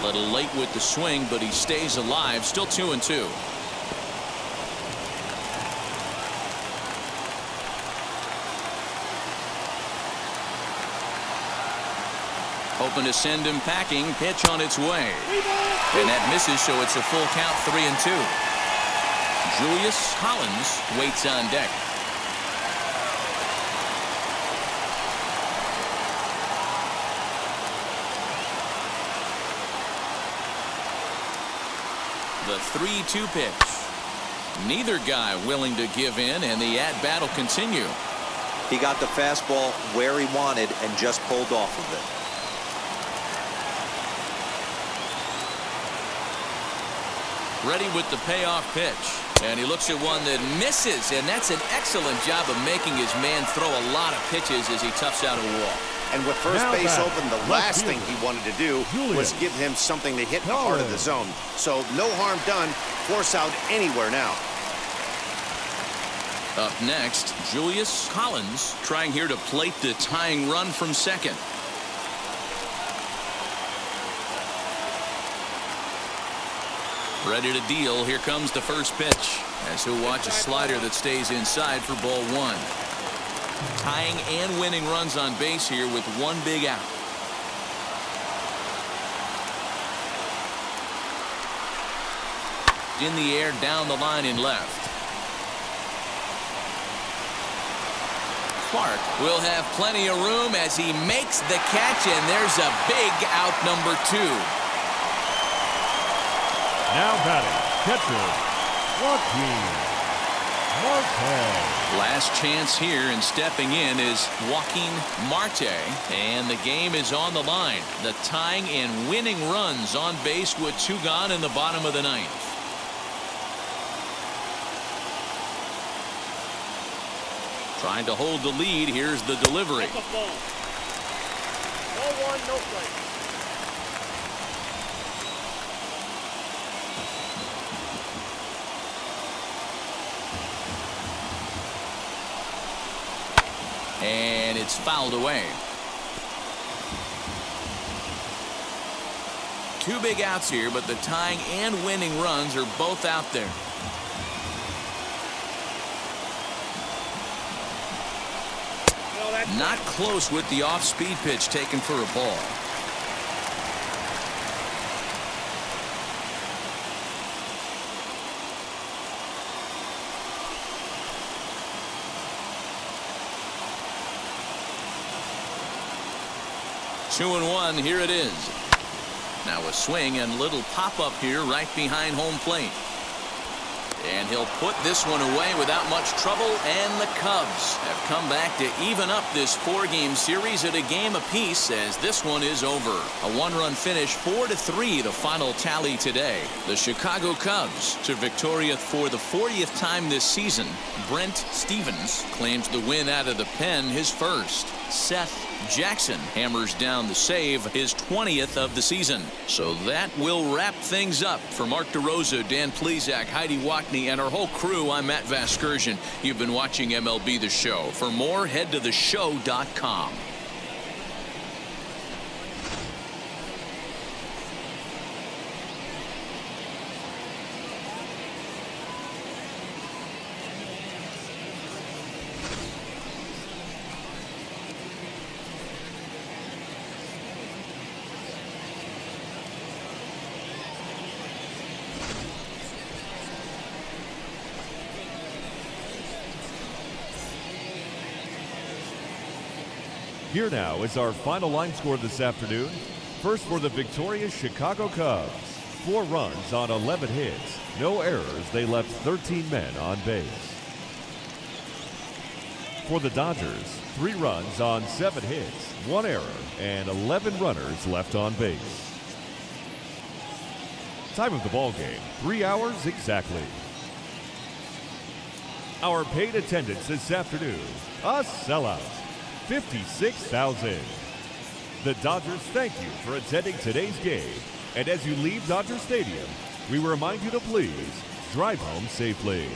A little late with the swing, but he stays alive. Still 2-2. Hoping to send him packing. Pitch on its way. And that misses, so it's a full count, 3-2. Julius Collins waits on deck. The 3-2 pitch. Neither guy willing to give in, and the at-bat will continue. He got the fastball where he wanted and just pulled off of it. Ready with the payoff pitch, and he looks at one that misses, and that's an excellent job of making his man throw a lot of pitches as he toughs out a wall. And with first Now base back, open, the left last thing fielder, he wanted to do was Julius give him something to hit in the heart of the Collins. zone. So no harm done. Force out anywhere now. Up next, Julius Collins trying here to plate the tying run from second. Ready to deal. Here comes the first pitch as he'll watch a slider that stays inside for ball 1. Tying and winning runs on base here with one big out. In the air, down the line in left. Clark will have plenty of room as he makes the catch, and there's a big out, number 2. Now batting, catcher, Joaquin Marte. Last chance here, and stepping in is Joaquin Marte, and the game is on the line. The tying and winning runs on base with 2 gone in the bottom of the 9th. Trying to hold the lead. Here's the delivery. Ball one, no strike. And it's fouled away. Two big outs here, but the tying and winning runs are both out there. No, that's Not close with the off-speed pitch taken for a ball. Two and one, here it is. Now a swing and little pop-up here right behind home plate. And he'll put this one away without much trouble, and the Cubs have come back to even up this four-game series at a game apiece as this one is over. A one-run finish, 4-3, the final tally today. The Chicago Cubs to victoria for the 40th time this season. Brent Stevens claims the win out of the pen, his first. Seth Jackson hammers down the save, his 20th of the season. So that will wrap things up. For Mark DeRosa, Dan Plesac, Heidi Watney, and our whole crew, I'm Matt Vasgersian. You've been watching MLB The Show. For more, head to theshow.com. Here now is our final line score this afternoon. First for the victorious Chicago Cubs. 4 runs on 11 hits. No errors. They left 13 men on base. For the Dodgers, 3 runs on 7 hits, 1 error, and 11 runners left on base. Time of the ball game, 3 hours exactly. Our paid attendance this afternoon, a sellout. 56,000. The Dodgers thank you for attending today's game. And as you leave Dodger Stadium, we remind you to please drive home safely.